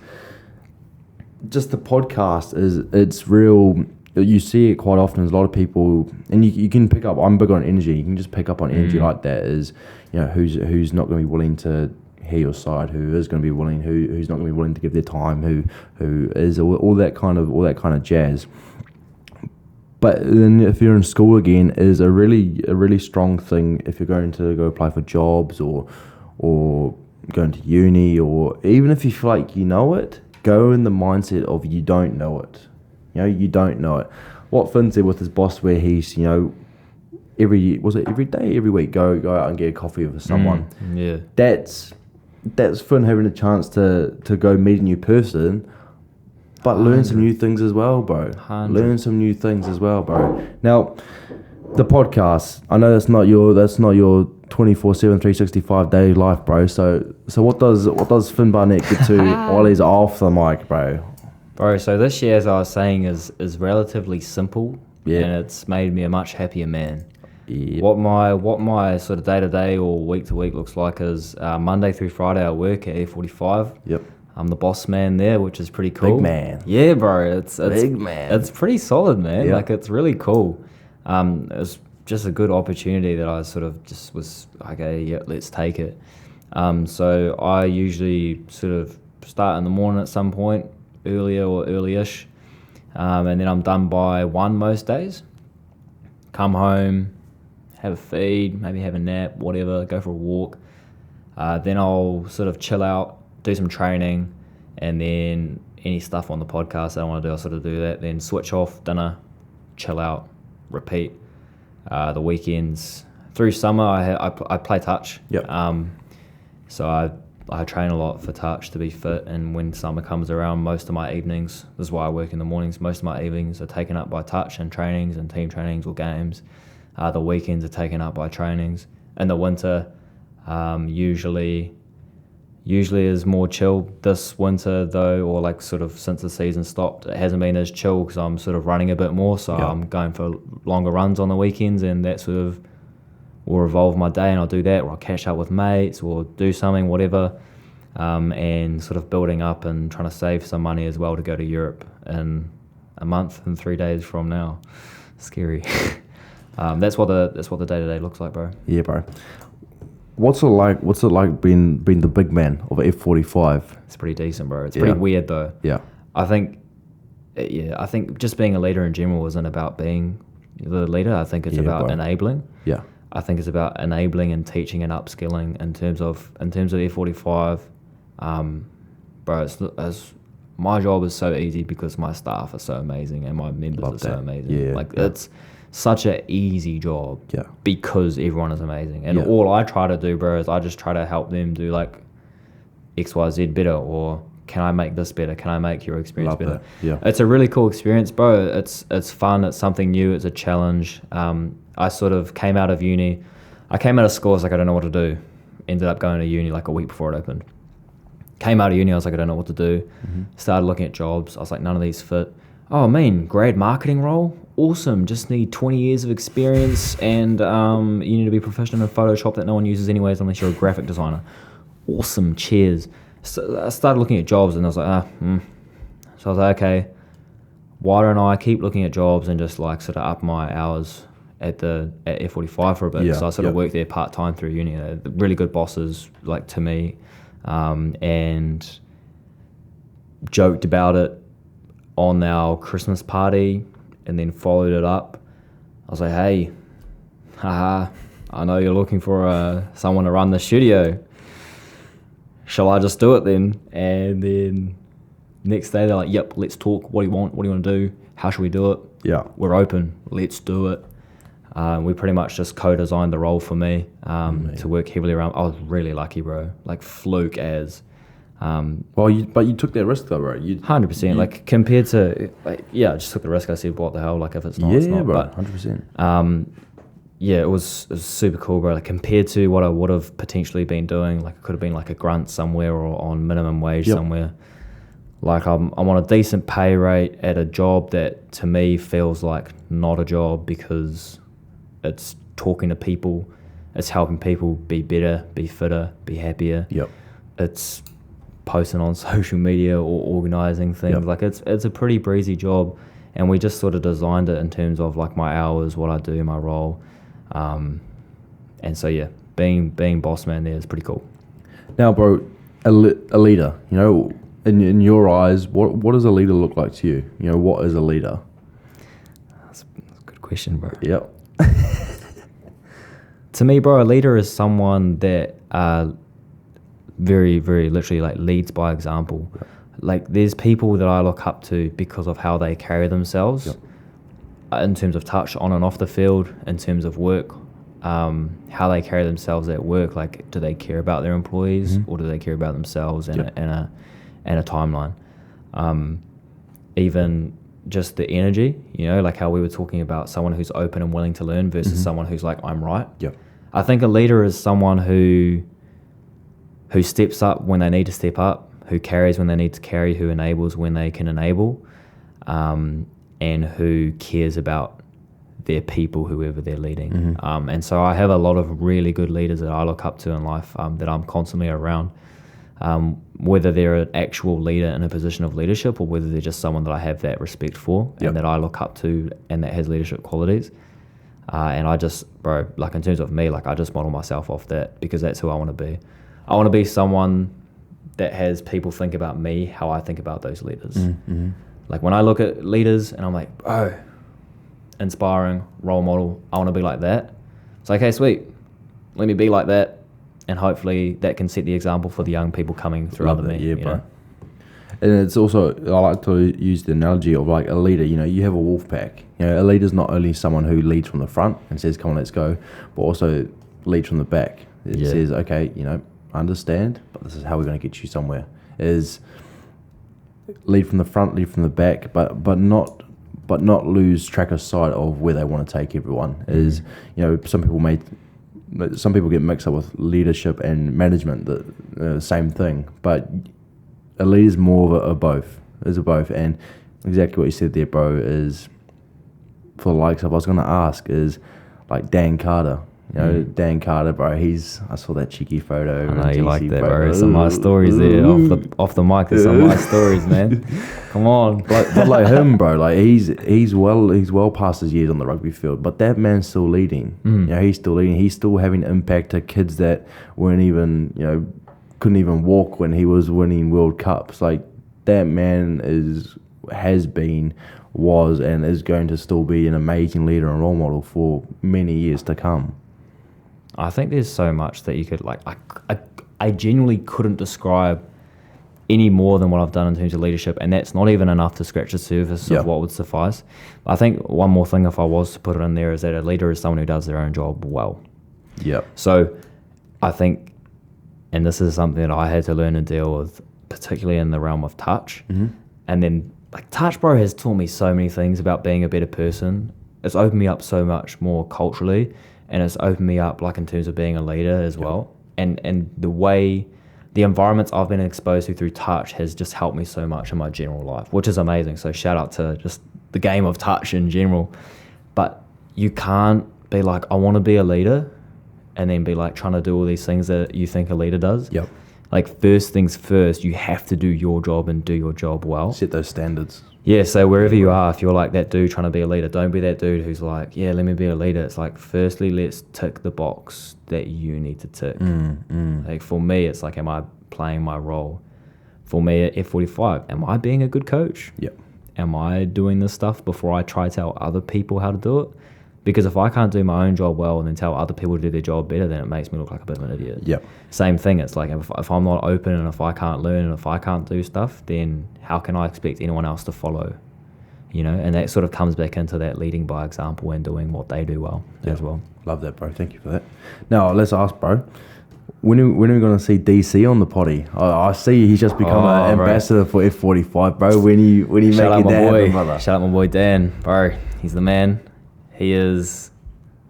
just the podcast it's real. You see it quite often. There's a lot of people, and you can pick up. I'm big on energy. You can just pick up on energy like that. Is, you know, who's not going to be willing to hear your side, who is going to be willing, who's not going to be willing to give their time, who is all that kind of jazz. But then if you're in school again, is a really strong thing if you're going to go apply for jobs or going to uni, or even if you feel like you know it, go in the mindset of you don't know it. You know, you don't know it. What Fin said with his boss, where he's, you know, every day, every week, go out and get a coffee with someone. Yeah. That's Fin having a chance to go meet a new person. But learn some new things as well, bro. 100. Learn some new things as well, bro. Now, the podcast. I know that's not your 24/7, 365 day life, bro. So what does Fin Barnett get to while he's off the mic, bro? Bro, so this year, as I was saying, is relatively simple, Yeah. and it's made me a much happier man. Yep. What my sort of day to day or week to week looks like is Monday through Friday I work at E45. Yep. I'm the boss man there, which is pretty cool. Big man. Yeah, bro. It's Big man. It's pretty solid, man. Yep. Like, it's really cool. It was just a good opportunity that I sort of just was like, okay, yeah, let's take it. So I usually sort of start in the morning at some point, earlier or early-ish, and then I'm done by 1 most days. Come home, have a feed, maybe have a nap, whatever, go for a walk. Then I'll sort of chill out, do some training, and then any stuff on the podcast that I want to do, I'll sort of do that. Then switch off, dinner, chill out, repeat. The weekends, through summer, I play touch. Yep. So I train a lot for touch to be fit, and when summer comes around, most of my evenings, this is why I work in the mornings, most of my evenings are taken up by touch and trainings and team trainings or games. The weekends are taken up by trainings. In the winter, usually is more chill. This winter though, or like sort of since the season stopped, it hasn't been as chill because I'm sort of running a bit more, so Yep. I'm going for longer runs on the weekends, and that sort of will revolve my day, and I'll do that, or I'll catch up with mates or do something, whatever, and sort of building up and trying to save some money as well to go to Europe in a month and 3 days from now. Scary. That's what the day-to-day looks like, bro. Yeah, bro. What's it like being the big man of F45? It's pretty decent, bro. It's pretty weird though. Yeah. I think just being a leader in general isn't about being the leader. I think it's about enabling. Yeah. I think it's about enabling and teaching and upskilling in terms of F45. Bro, my job is so easy because my staff are so amazing and my members are so amazing. Yeah. It's such an easy job. Yeah. Because everyone is amazing. And all I try to do, bro, is I just try to help them do like XYZ better, or can I make this better? Can I make your experience better? That. Yeah. It's a really cool experience, bro. It's fun. It's something new. It's a challenge. I sort of came out of uni. I came out of school. I was like, I don't know what to do. Ended up going to uni like a week before it opened. Came out of uni. I was like, I don't know what to do. Mm-hmm. Started looking at jobs. I was like, none of these fit. Oh, man, grad marketing role. Awesome. Just need 20 years of experience, and you need to be proficient in Photoshop that no one uses anyways unless you're a graphic designer. Awesome. Cheers. So I started looking at jobs, and I was like, So I was like, okay, why don't I keep looking at jobs and just like sort of up my hours at F45 for a bit? Yeah, So I sort of worked there part-time through uni. Really good bosses, like, to me, and joked about it on our Christmas party, and then followed it up. I was like, hey, haha, I know you're looking for someone to run the studio. Shall I just do it then? And then next day they're like, yep, let's talk. What do you want? What do you want to do? How should we do it? Yeah. We're open. Let's do it. We pretty much just co-designed the role for me to work heavily around. I was really lucky, bro. Like, fluke as. But you took that risk though, bro. 100%. Like, compared to, like, I just took the risk. I said, what the hell? Like, if it's not, it's not. Bro, But 100%. it was super cool, bro. Like, compared to what I would have potentially been doing, like, it could have been like a grunt somewhere or on minimum wage somewhere. Like, I'm on a decent pay rate at a job that to me feels like not a job, because it's talking to people, it's helping people be better, be fitter, be happier. Yep. It's posting on social media or organising things. Like, it's a pretty breezy job, and we just sort of designed it in terms of like my hours, what I do, my role. And so being boss man there is pretty cool. Now, bro, a leader, you know, in your eyes, what does a leader look like to you? You know, what is a leader? That's a good question, bro. Yep. To me, bro, a leader is someone that very, very literally like leads by example. Yep. Like, there's people that I look up to because of how they carry themselves. Yep. In terms of touch on and off the field, in terms of work, how they carry themselves at work. Like, do they care about their employees, or do they care about themselves and a timeline? Even just the energy, like how we were talking about someone who's open and willing to learn versus someone who's like, I'm right. Yeah. I think a leader is someone who steps up when they need to step up, who carries when they need to carry, who enables when they can enable, and who cares about their people, whoever they're leading. And so I have a lot of really good leaders that I look up to in life, that I'm constantly around, whether they're an actual leader in a position of leadership or whether they're just someone that I have that respect for and that I look up to and that has leadership qualities. And I just, bro, like in terms of me, like I just model myself off that because that's who I want to be. I want to be someone that has people think about me how I think about those leaders. Like when I look at leaders and I'm like, oh, inspiring, role model, I want to be like that. It's like, hey, sweet, let me be like that. And hopefully that can set the example for the young people coming through under me. Yeah, bro. And it's also, I like to use the analogy of like a leader, you have a wolf pack. A leader's not only someone who leads from the front and says, come on, let's go, but also leads from the back. It says, okay, understand, but this is how we're going to get you somewhere. Is lead from the front, lead from the back, but not lose track of sight of where they want to take everyone. Is some people get mixed up with leadership and management, the same thing, but a leader's more of a both. Is a both, and exactly what you said there, bro, is for the likes of, I was going to ask, is like Dan Carter. Dan Carter, bro, I saw that cheeky photo. I know you like that, bro. Some of my stories there, off the mic, there's some of my stories, man. Come on. But like him, bro, like he's well past his years on the rugby field, but that man's still leading. He's still leading. He's still having impact to kids that weren't even, couldn't even walk when he was winning World Cups. Like that man was and is going to still be an amazing leader and role model for many years to come. I think there's so much that you could I genuinely couldn't describe any more than what I've done in terms of leadership, and that's not even enough to scratch the surface of what would suffice. But I think one more thing, if I was to put it in there, is that a leader is someone who does their own job well. So I think, and this is something that I had to learn and deal with, particularly in the realm of touch. And then like touch, bro, has taught me so many things about being a better person. It's opened me up so much more culturally, and it's opened me up like in terms of being a leader as well. And the environments I've been exposed to through touch has just helped me so much in my general life, which is amazing. So shout out to just the game of touch in general. But you can't be like, I want to be a leader, and then be like trying to do all these things that you think a leader does. Like first things first, you have to do your job and do your job well. Set those standards. Yeah, so wherever you are, if you're like that dude trying to be a leader, don't be that dude who's like, yeah, let me be a leader. It's like, firstly, let's tick the box that you need to tick. Like for me, it's like, am I playing my role? For me at F45, am I being a good coach? Am I doing this stuff before I try to tell other people how to do it? Because if I can't do my own job well and then tell other people to do their job better, then it makes me look like a bit of an idiot. Same thing. It's like if I'm not open and if I can't learn and if I can't do stuff, then how can I expect anyone else to follow? And that sort of comes back into that leading by example and doing what they do well as well. Love that, bro. Thank you for that. Now, let's ask, bro. When are we going to see DC on the potty? I see he's just become an ambassador for F45, bro. When you make it happen, brother? Shout out my boy Dan, bro. He's the man. He is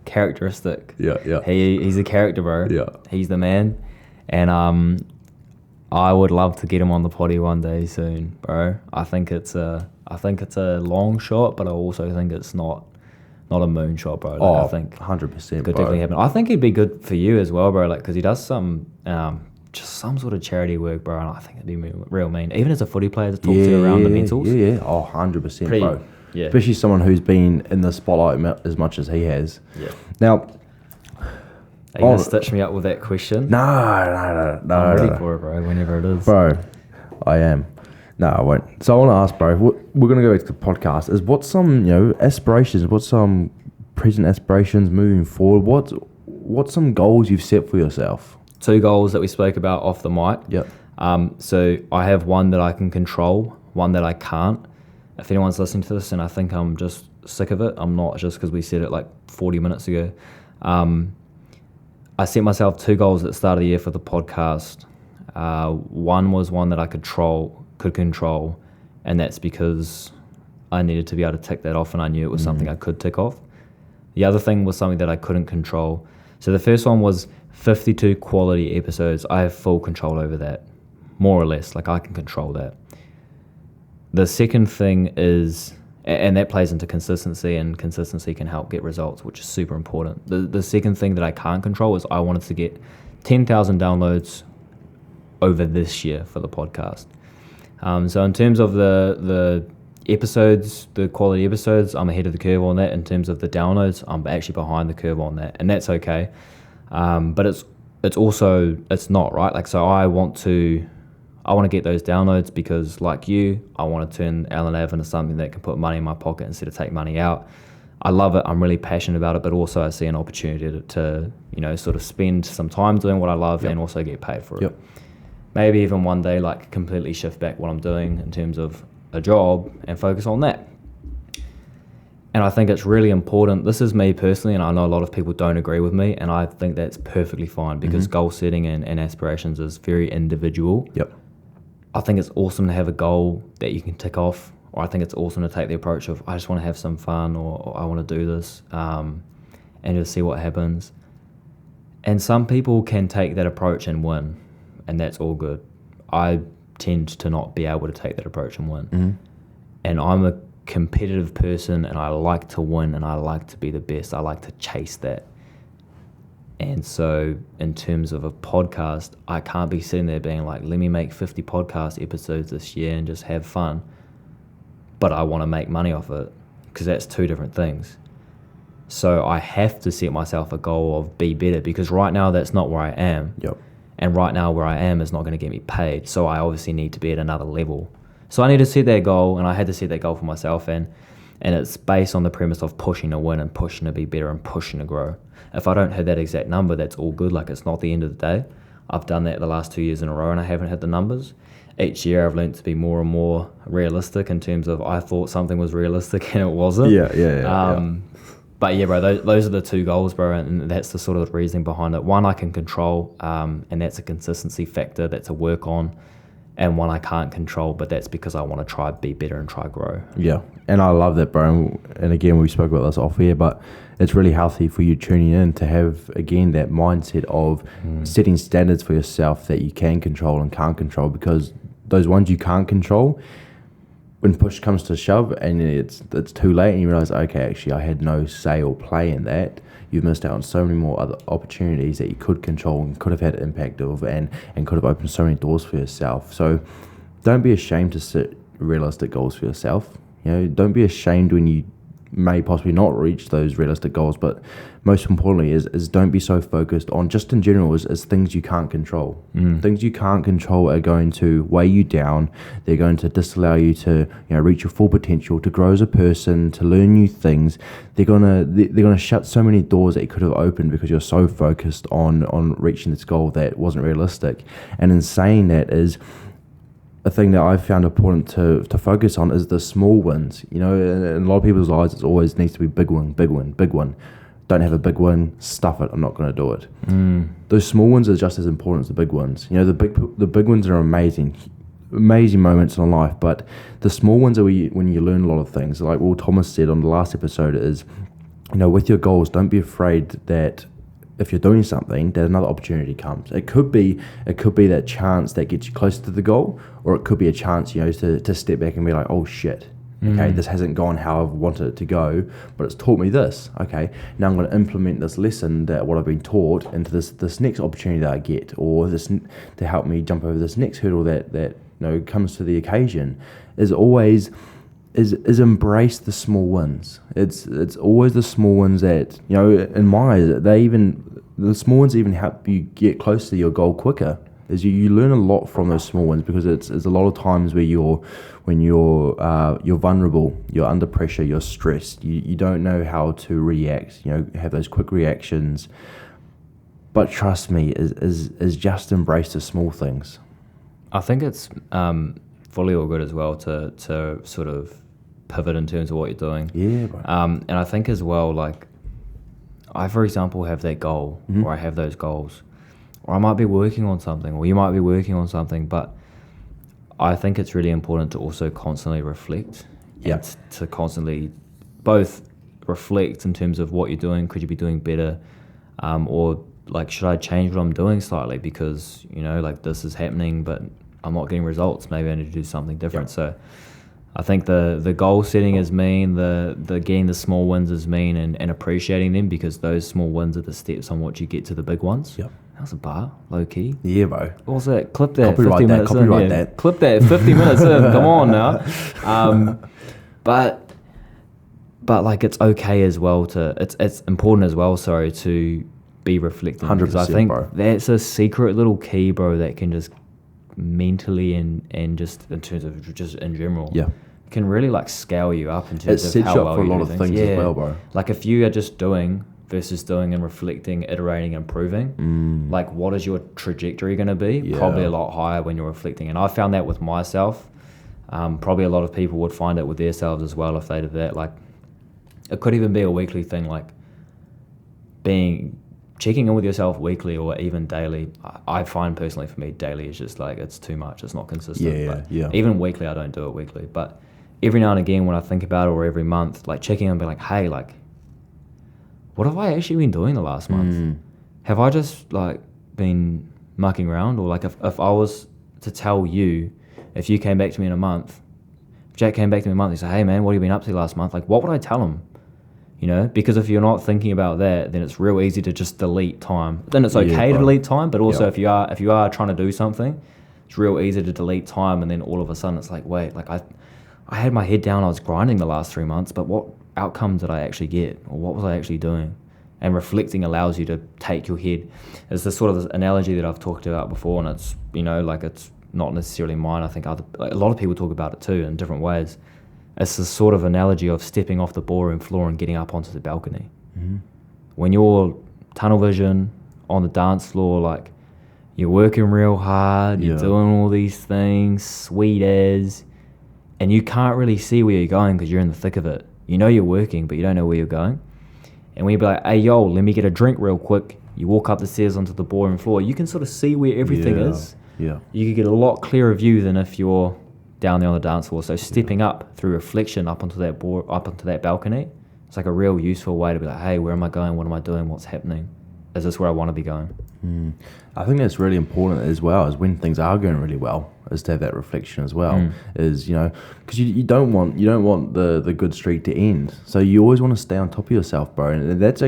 characteristic. He's a character, bro. He's the man. And I would love to get him on the potty one day soon, bro. I think it's a long shot, but I also think it's not a moon shot, bro. I think 100%, could definitely happen. I think he'd be good for you as well, bro. Like, because he does some some sort of charity work, bro. And I think it'd be real mean, even as a footy player, to talk to around the mentals. 100%, bro. Especially someone who's been in the spotlight as much as he has. Now, are you going to stitch me up with that question? No. I'm ready for it, bro, whenever it is. Bro, I am. No, I won't. So I want to ask, bro, we're going to go back to the podcast, is what's some, aspirations, what's some present aspirations moving forward? What's some goals you've set for yourself? 2 goals that we spoke about off the mic. So I have one that I can control, one that I can't. If anyone's listening to this and I think I'm just sick of it, I'm not, just because we said it like 40 minutes ago. I set myself 2 goals at the start of the year for the podcast. One was one that I could control, and that's because I needed to be able to tick that off, and I knew it was something I could tick off. The other thing was something that I couldn't control. So the first one was 52 quality episodes. I have full control over that, more or less. Like, I can control that. The second thing is, and that plays into consistency, and consistency can help get results, which is super important. The second thing that I can't control is I wanted to get 10,000 downloads over this year for the podcast. So in terms of the episodes, the quality episodes, I'm ahead of the curve on that. In terms of the downloads, I'm actually behind the curve on that, and that's okay. But it's also, it's not right. Like, so I want to get those downloads because, like you, I want to turn ELLEN AVE into something that can put money in my pocket instead of take money out. I love it. I'm really passionate about it, but also I see an opportunity to sort of spend some time doing what I love and also get paid for it. Maybe even one day, like, completely shift back what I'm doing in terms of a job and focus on that. And I think it's really important. This is me personally, and I know a lot of people don't agree with me, and I think that's perfectly fine because goal setting and aspirations is very individual. I think it's awesome to have a goal that you can tick off, or I think it's awesome to take the approach of, I just want to have some fun, or I want to do this, and just see what happens. And some people can take that approach and win, and that's all good. I tend to not be able to take that approach and win. And I'm a competitive person, and I like to win, and I like to be the best. I like to chase that. And so in terms of a podcast, I can't be sitting there being like, let me make 50 podcast episodes this year and just have fun. But I want to make money off it, because that's two different things. So I have to set myself a goal of be better, because right now that's not where I am. And right now where I am is not going to get me paid. So I obviously need to be at another level. So I need to set that goal, and I had to set that goal for myself. And it's based on the premise of pushing to win and pushing to be better and pushing to grow. If I don't hit that exact number, that's all good. Like, it's not the end of the day. I've done that the last 2 years in a row, and I haven't hit the numbers. Each year I've learned to be more and more realistic in terms of, I thought something was realistic and it wasn't. But yeah, bro, those are the two goals, bro, and that's the sort of reasoning behind it. One I can control, and that's a consistency factor, that's a work on. And one I can't control, but that's because I want to try be better and try grow. Yeah, and I love that, bro. And again, we spoke about this off here, but it's really healthy for you tuning in to have, again, that mindset of setting standards for yourself that you can control and can't control, because those ones you can't control, when push comes to shove and it's too late and you realize, okay, actually I had no say or play in that, you've missed out on so many more other opportunities that you could control and could have had impact of and could have opened so many doors for yourself. So don't be ashamed to set realistic goals for yourself. Don't be ashamed when you may possibly not reach those realistic goals, but most importantly is don't be so focused on, just in general, is things you can't control. Things you can't control are going to weigh you down. They're going to disallow you to reach your full potential, to grow as a person, to learn new things. They're gonna shut so many doors that you could have opened because you're so focused on reaching this goal that wasn't realistic. And in saying that, is a thing that I've found important to focus on is the small wins. In a lot of people's lives, it always needs to be big one, big one, big one. Don't have a big win, stuff it, I'm not going to do it. Those small wins are just as important as the big ones. The big ones are amazing moments in life, but the small ones are when you learn a lot of things. Like Will Thomas said on the last episode is, with your goals, don't be afraid that if you're doing something, that another opportunity comes. It could be that chance that gets you closer to the goal, or it could be a chance, to step back and be like, oh shit, okay, this hasn't gone how I've wanted it to go, but it's taught me this. Okay, now I'm going to implement this lesson, that what I've been taught, into this next opportunity that I get, or this to help me jump over this next hurdle that comes to the occasion. Is always is embrace the small wins. It's always the small ones that, in my eyes, the small ones even help you get close to your goal quicker. Is you learn a lot from those small ones, because it's a lot of times where when you're vulnerable, you're under pressure, you're stressed, you don't know how to react, have those quick reactions. But trust me, is just embrace the small things. I think it's fully all good as well to sort of pivot in terms of what you're doing. Yeah, bro. And I think as well, like, I, for example, have that goal, or I have those goals, or I might be working on something, or you might be working on something, but I think it's really important to also constantly reflect Yeah. And to constantly both reflect in terms of what you're doing, could you be doing better, or like, should I change what I'm doing slightly because, you know, like this is happening, but I'm not getting results. Maybe I need to do something different. Yeah. So I think the goal setting is mean, the getting the small wins is mean, and appreciating them, because those small wins are the steps on what you get to the big ones. Yep. That was a bar, low key. Yeah, bro. What was that? Clip that. Copyright 50 that, minutes copyright in. that. Clip that 50 minutes in. Come on now. But like, it's okay as well it's important as well, sorry, to be reflecting. 100%, because I think bro. that's a secret little key, bro, that can just mentally and just in terms of just in general. Yeah. Can really like scale you up in terms It of sets how you up well for a you lot do of things. things as well, bro. Like, if you are just doing versus doing and reflecting, iterating, improving, like, what is your trajectory going to be? Yeah. Probably a lot higher when you're reflecting. And I found that with myself. Probably a lot of people would find it with themselves as well if they did that. Like, it could even be a weekly thing, like checking in with yourself weekly or even daily. I find personally for me, daily is just like, it's too much. It's not consistent. But even weekly, I don't do it weekly. But every now and again when I think about it, or every month, like checking in and be like, hey, like, what have I actually been doing the last month? Have I just like been mucking around? Or like, if I was to tell you, if you came back to me in a month, if Jack came back to me in a month, he said, hey man, what have you been up to last month? Like, what would I tell him? You know, because if you're not thinking about that, then it's real easy to just delete time. Then it's okay to delete time, but also if you are trying to do something, it's real easy to delete time, and then all of a sudden it's like, wait, like I had my head down, I was grinding the last 3 months, but what outcome did I actually get, or what was I actually doing? And reflecting allows you to take your head. It's this sort of analogy that I've talked about before, and it's, you know, like, it's not necessarily mine. I think a lot of people talk about it too in different ways. It's the sort of analogy of stepping off the ballroom floor and getting up onto the balcony. When you're tunnel vision on the dance floor, like, you're working real hard, you're doing all these things, sweet as, and you can't really see where you're going because you're in the thick of it. You know you're working, but you don't know where you're going. And when you be like, hey, yo, let me get a drink real quick, you walk up the stairs onto the ballroom floor, you can sort of see where everything is. Yeah. You can get a lot clearer view than if you're down there on the dance floor. So stepping up through reflection up onto that balcony, it's like a real useful way to be like, hey, where am I going? What am I doing? What's happening? Is this where I want to be going? I think that's really important as well, is when things are going really well, is to have that reflection as well. Is, you know, because you don't want the good streak to end. So you always want to stay on top of yourself, bro. And that's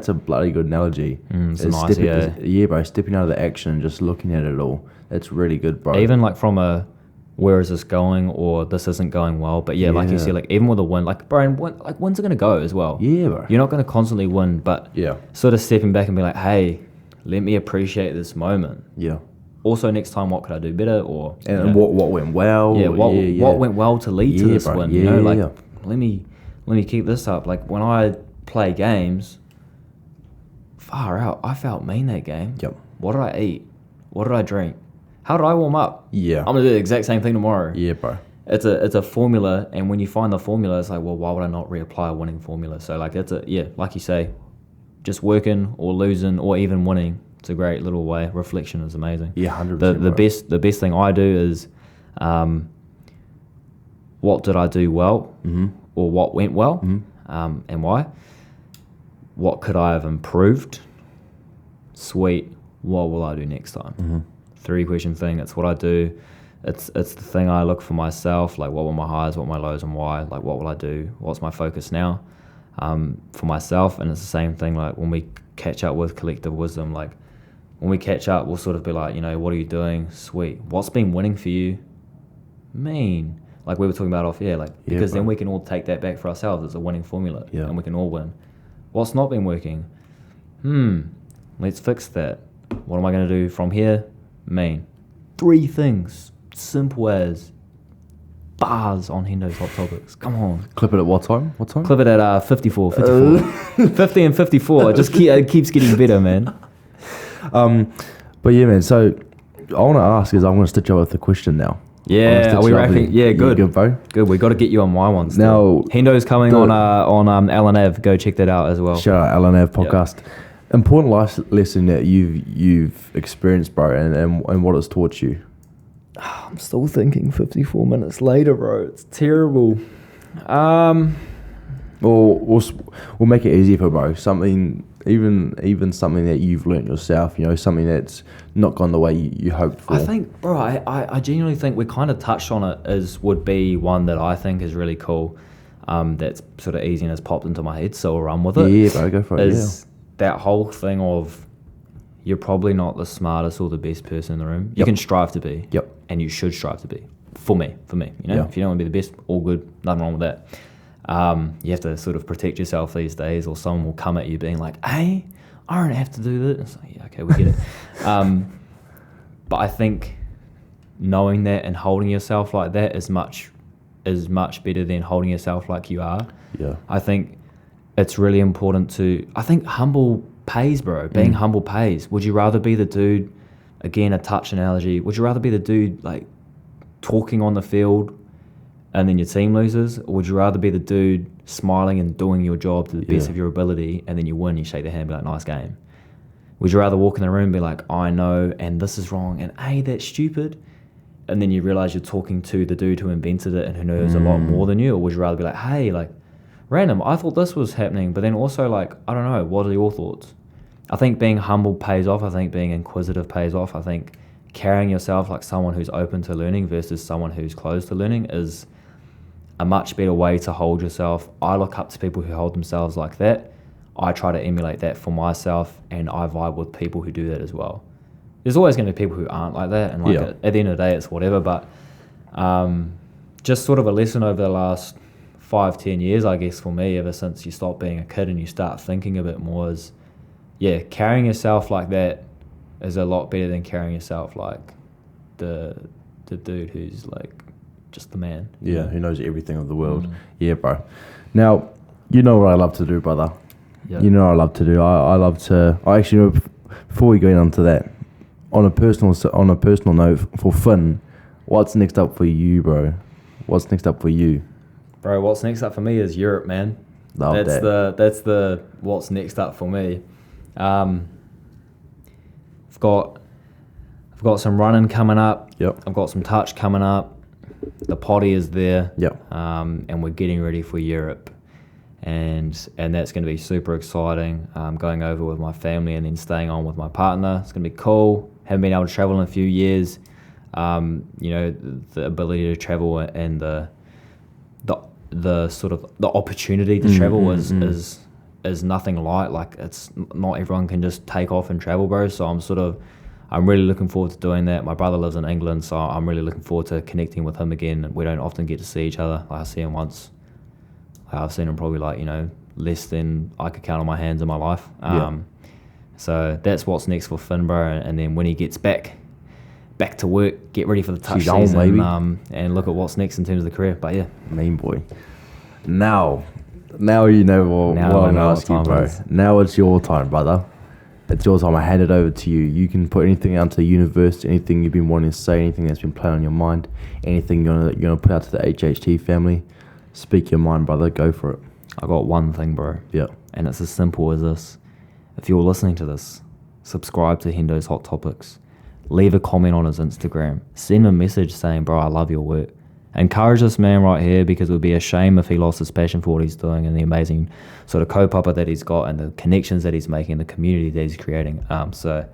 a bloody good analogy. It's nice, bro. Stepping out of the action and just looking at it all. That's really good, bro. Even like from a, where is this going, or this isn't going well, but like you said, like, even with a win, like, bro, wins are gonna go as well. Yeah, bro. You're not gonna constantly win, but sort of stepping back and be like, hey, let me appreciate this moment. Yeah. Also, next time, what could I do better? Or what went well? Yeah, what went well to lead to this win? You know, like, let me keep this up. Like, when I play games, far out, I felt mean that game. Yep. What did I eat? What did I drink? How did I warm up? Yeah. I'm gonna do the exact same thing tomorrow. Yeah, bro. It's a formula, and when you find the formula, it's like, well, why would I not reapply a winning formula? So like, it's like you say, just working or losing or even winning, it's a great little way. Reflection is amazing. Yeah, 100%. The best thing I do is, what did I do well, or what went well, and why? What could I have improved? Sweet. What will I do next time? 3-question thing. It's what I do. It's the thing I look for myself. Like, what were my highs, what were my lows, and why? Like, what will I do? What's my focus now? For myself. And it's the same thing. Like, when we catch up with collective wisdom, like, when we catch up, we'll sort of be like, you know, what are you doing? Sweet. What's been winning for you? Mean. Like we were talking about off air. Like, because then we can all take that back for ourselves. It's a winning formula, and we can all win. What's not been working? Let's fix that. What am I going to do from here? Mean. 3 things. Simple as bars on Hendo's Hot Topics. Come on. Clip it at what time? Clip it at 54. 50 and 54. It keeps getting better, man. But yeah, man. So I want to ask is I'm going to stitch up with the question now. Yeah, are we wrapping? Yeah, good. Good, bro. Good. We got to get you on my ones. Now, Hendo's coming on ELLEN AVE. Go check that out as well. Shout out ELLEN AVE podcast. Yep. Important life lesson that you've experienced, bro, and what it's taught you. I'm still thinking 54 minutes later, bro. It's terrible. Or we'll make it easier for bro. Something, even something that you've learnt yourself, something that's not gone the way you hoped for. I think, bro, I genuinely think we kind of touched on it would be one that I think is really cool. That's sort of easy and has popped into my head, so I'll run with it. Yeah, bro, go for it. Is that whole thing of you're probably not the smartest or the best person in the room. You can strive to be. Yep. And you should strive to be. For me. If you don't want to be the best, all good, nothing wrong with that. You have to sort of protect yourself these days, or someone will come at you being like, hey, I don't have to do this. It's like, yeah, okay, we get it. But I think knowing that and holding yourself like that is much better than holding yourself like you are. Yeah. I think it's really important I think humble pays, bro. Being humble pays. Would you rather be the dude, again, a touch analogy, would you rather be the dude like talking on the field and then your team loses, or would you rather be the dude smiling and doing your job to the best of your ability, and then you win, you shake their hand and be like, nice game? Would you rather walk in the room and be like, I know, and this is wrong, and hey, that's stupid, and then you realize you're talking to the dude who invented it and who knows a lot more than you? Or would you rather be like, hey, like, random, I thought this was happening, but then also like, I don't know, what are your thoughts? I think being humble pays off. I think being inquisitive pays off. I think carrying yourself like someone who's open to learning versus someone who's closed to learning is a much better way to hold yourself. I look up to people who hold themselves like that. I try to emulate that for myself, and I vibe with people who do that as well. There's always going to be people who aren't like that, and at the end of the day, it's whatever. But just sort of a lesson over the last 5-10 years, I guess, for me, ever since you stop being a kid and you start thinking a bit more, is carrying yourself like that is a lot better than carrying yourself like the dude who's like just the man. Yeah, who knows everything of the world. Yeah, bro. Now, you know what I love to do, brother. You know what I love to do. I love to. I actually, before we go into that, on a personal note, for Finn, what's next up for you, bro? What's next up for you, bro? What's next up for me is Europe, man. That's the what's next up for me. I've got some running coming up. Yep. I've got some touch coming up. The potty is there. Yep. And we're getting ready for Europe, and that's going to be super exciting. Going over with my family and then staying on with my partner. It's going to be cool. Haven't been able to travel in a few years. The ability to travel and the sort of the opportunity to travel is nothing light. Like, it's not everyone can just take off and travel, bro. So I'm really looking forward to doing that. My brother lives in England, so I'm really looking forward to connecting with him again. We don't often get to see each other. Like, I see him once. I've seen him probably less than I could count on my hands in my life. So that's what's next for Finn, bro. And then when he gets back to work, get ready for the touch season, baby. And look at what's next in terms of the career. But yeah, mean boy. Now you know what I'm going to ask you, bro. Now it's your time, brother. It's your time. I hand it over to you. You can put anything out to the universe, anything you've been wanting to say, anything that's been playing on your mind, anything you're gonna put out to the HHT family. Speak your mind, brother. Go for it. I got one thing, bro. Yeah. And it's as simple as this. If you're listening to this, subscribe to Hendo's Hot Topics. Leave a comment on his Instagram. Send him a message saying, bro, I love your work. Encourage this man right here, because it would be a shame if he lost his passion for what he's doing and the amazing sort of co-papa that he's got and the connections that he's making, the community that he's creating. So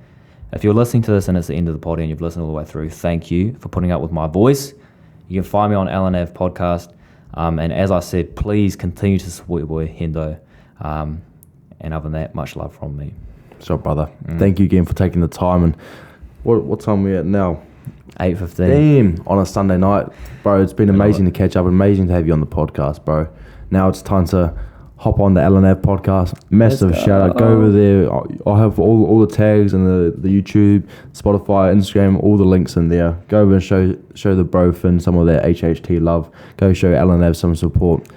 if you're listening to this and it's the end of the pod and you've listened all the way through, thank you for putting up with my voice. You can find me on ELLEN AVE Podcast. And as I said, please continue to support your boy Hendo. And other than that, much love from me. So, brother, thank you again for taking the time. And what time are we at now? 8:15. Damn, on a Sunday night. Bro, it's been amazing to catch up. Amazing to have you on the podcast, bro. Now it's time to hop on the ELLEN AVE Podcast. Massive shout out. Go over there. I'll have all the tags and the YouTube, Spotify, Instagram, all the links in there. Go over and show the bro Finn some of their HHT love. Go show ELLEN AVE some support.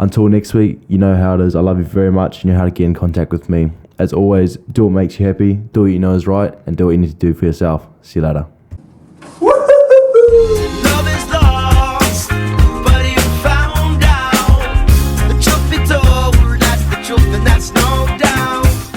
Until next week, you know how it is. I love you very much. You know how to get in contact with me. As always, do what makes you happy, do what you know is right, and do what you need to do for yourself. See you later.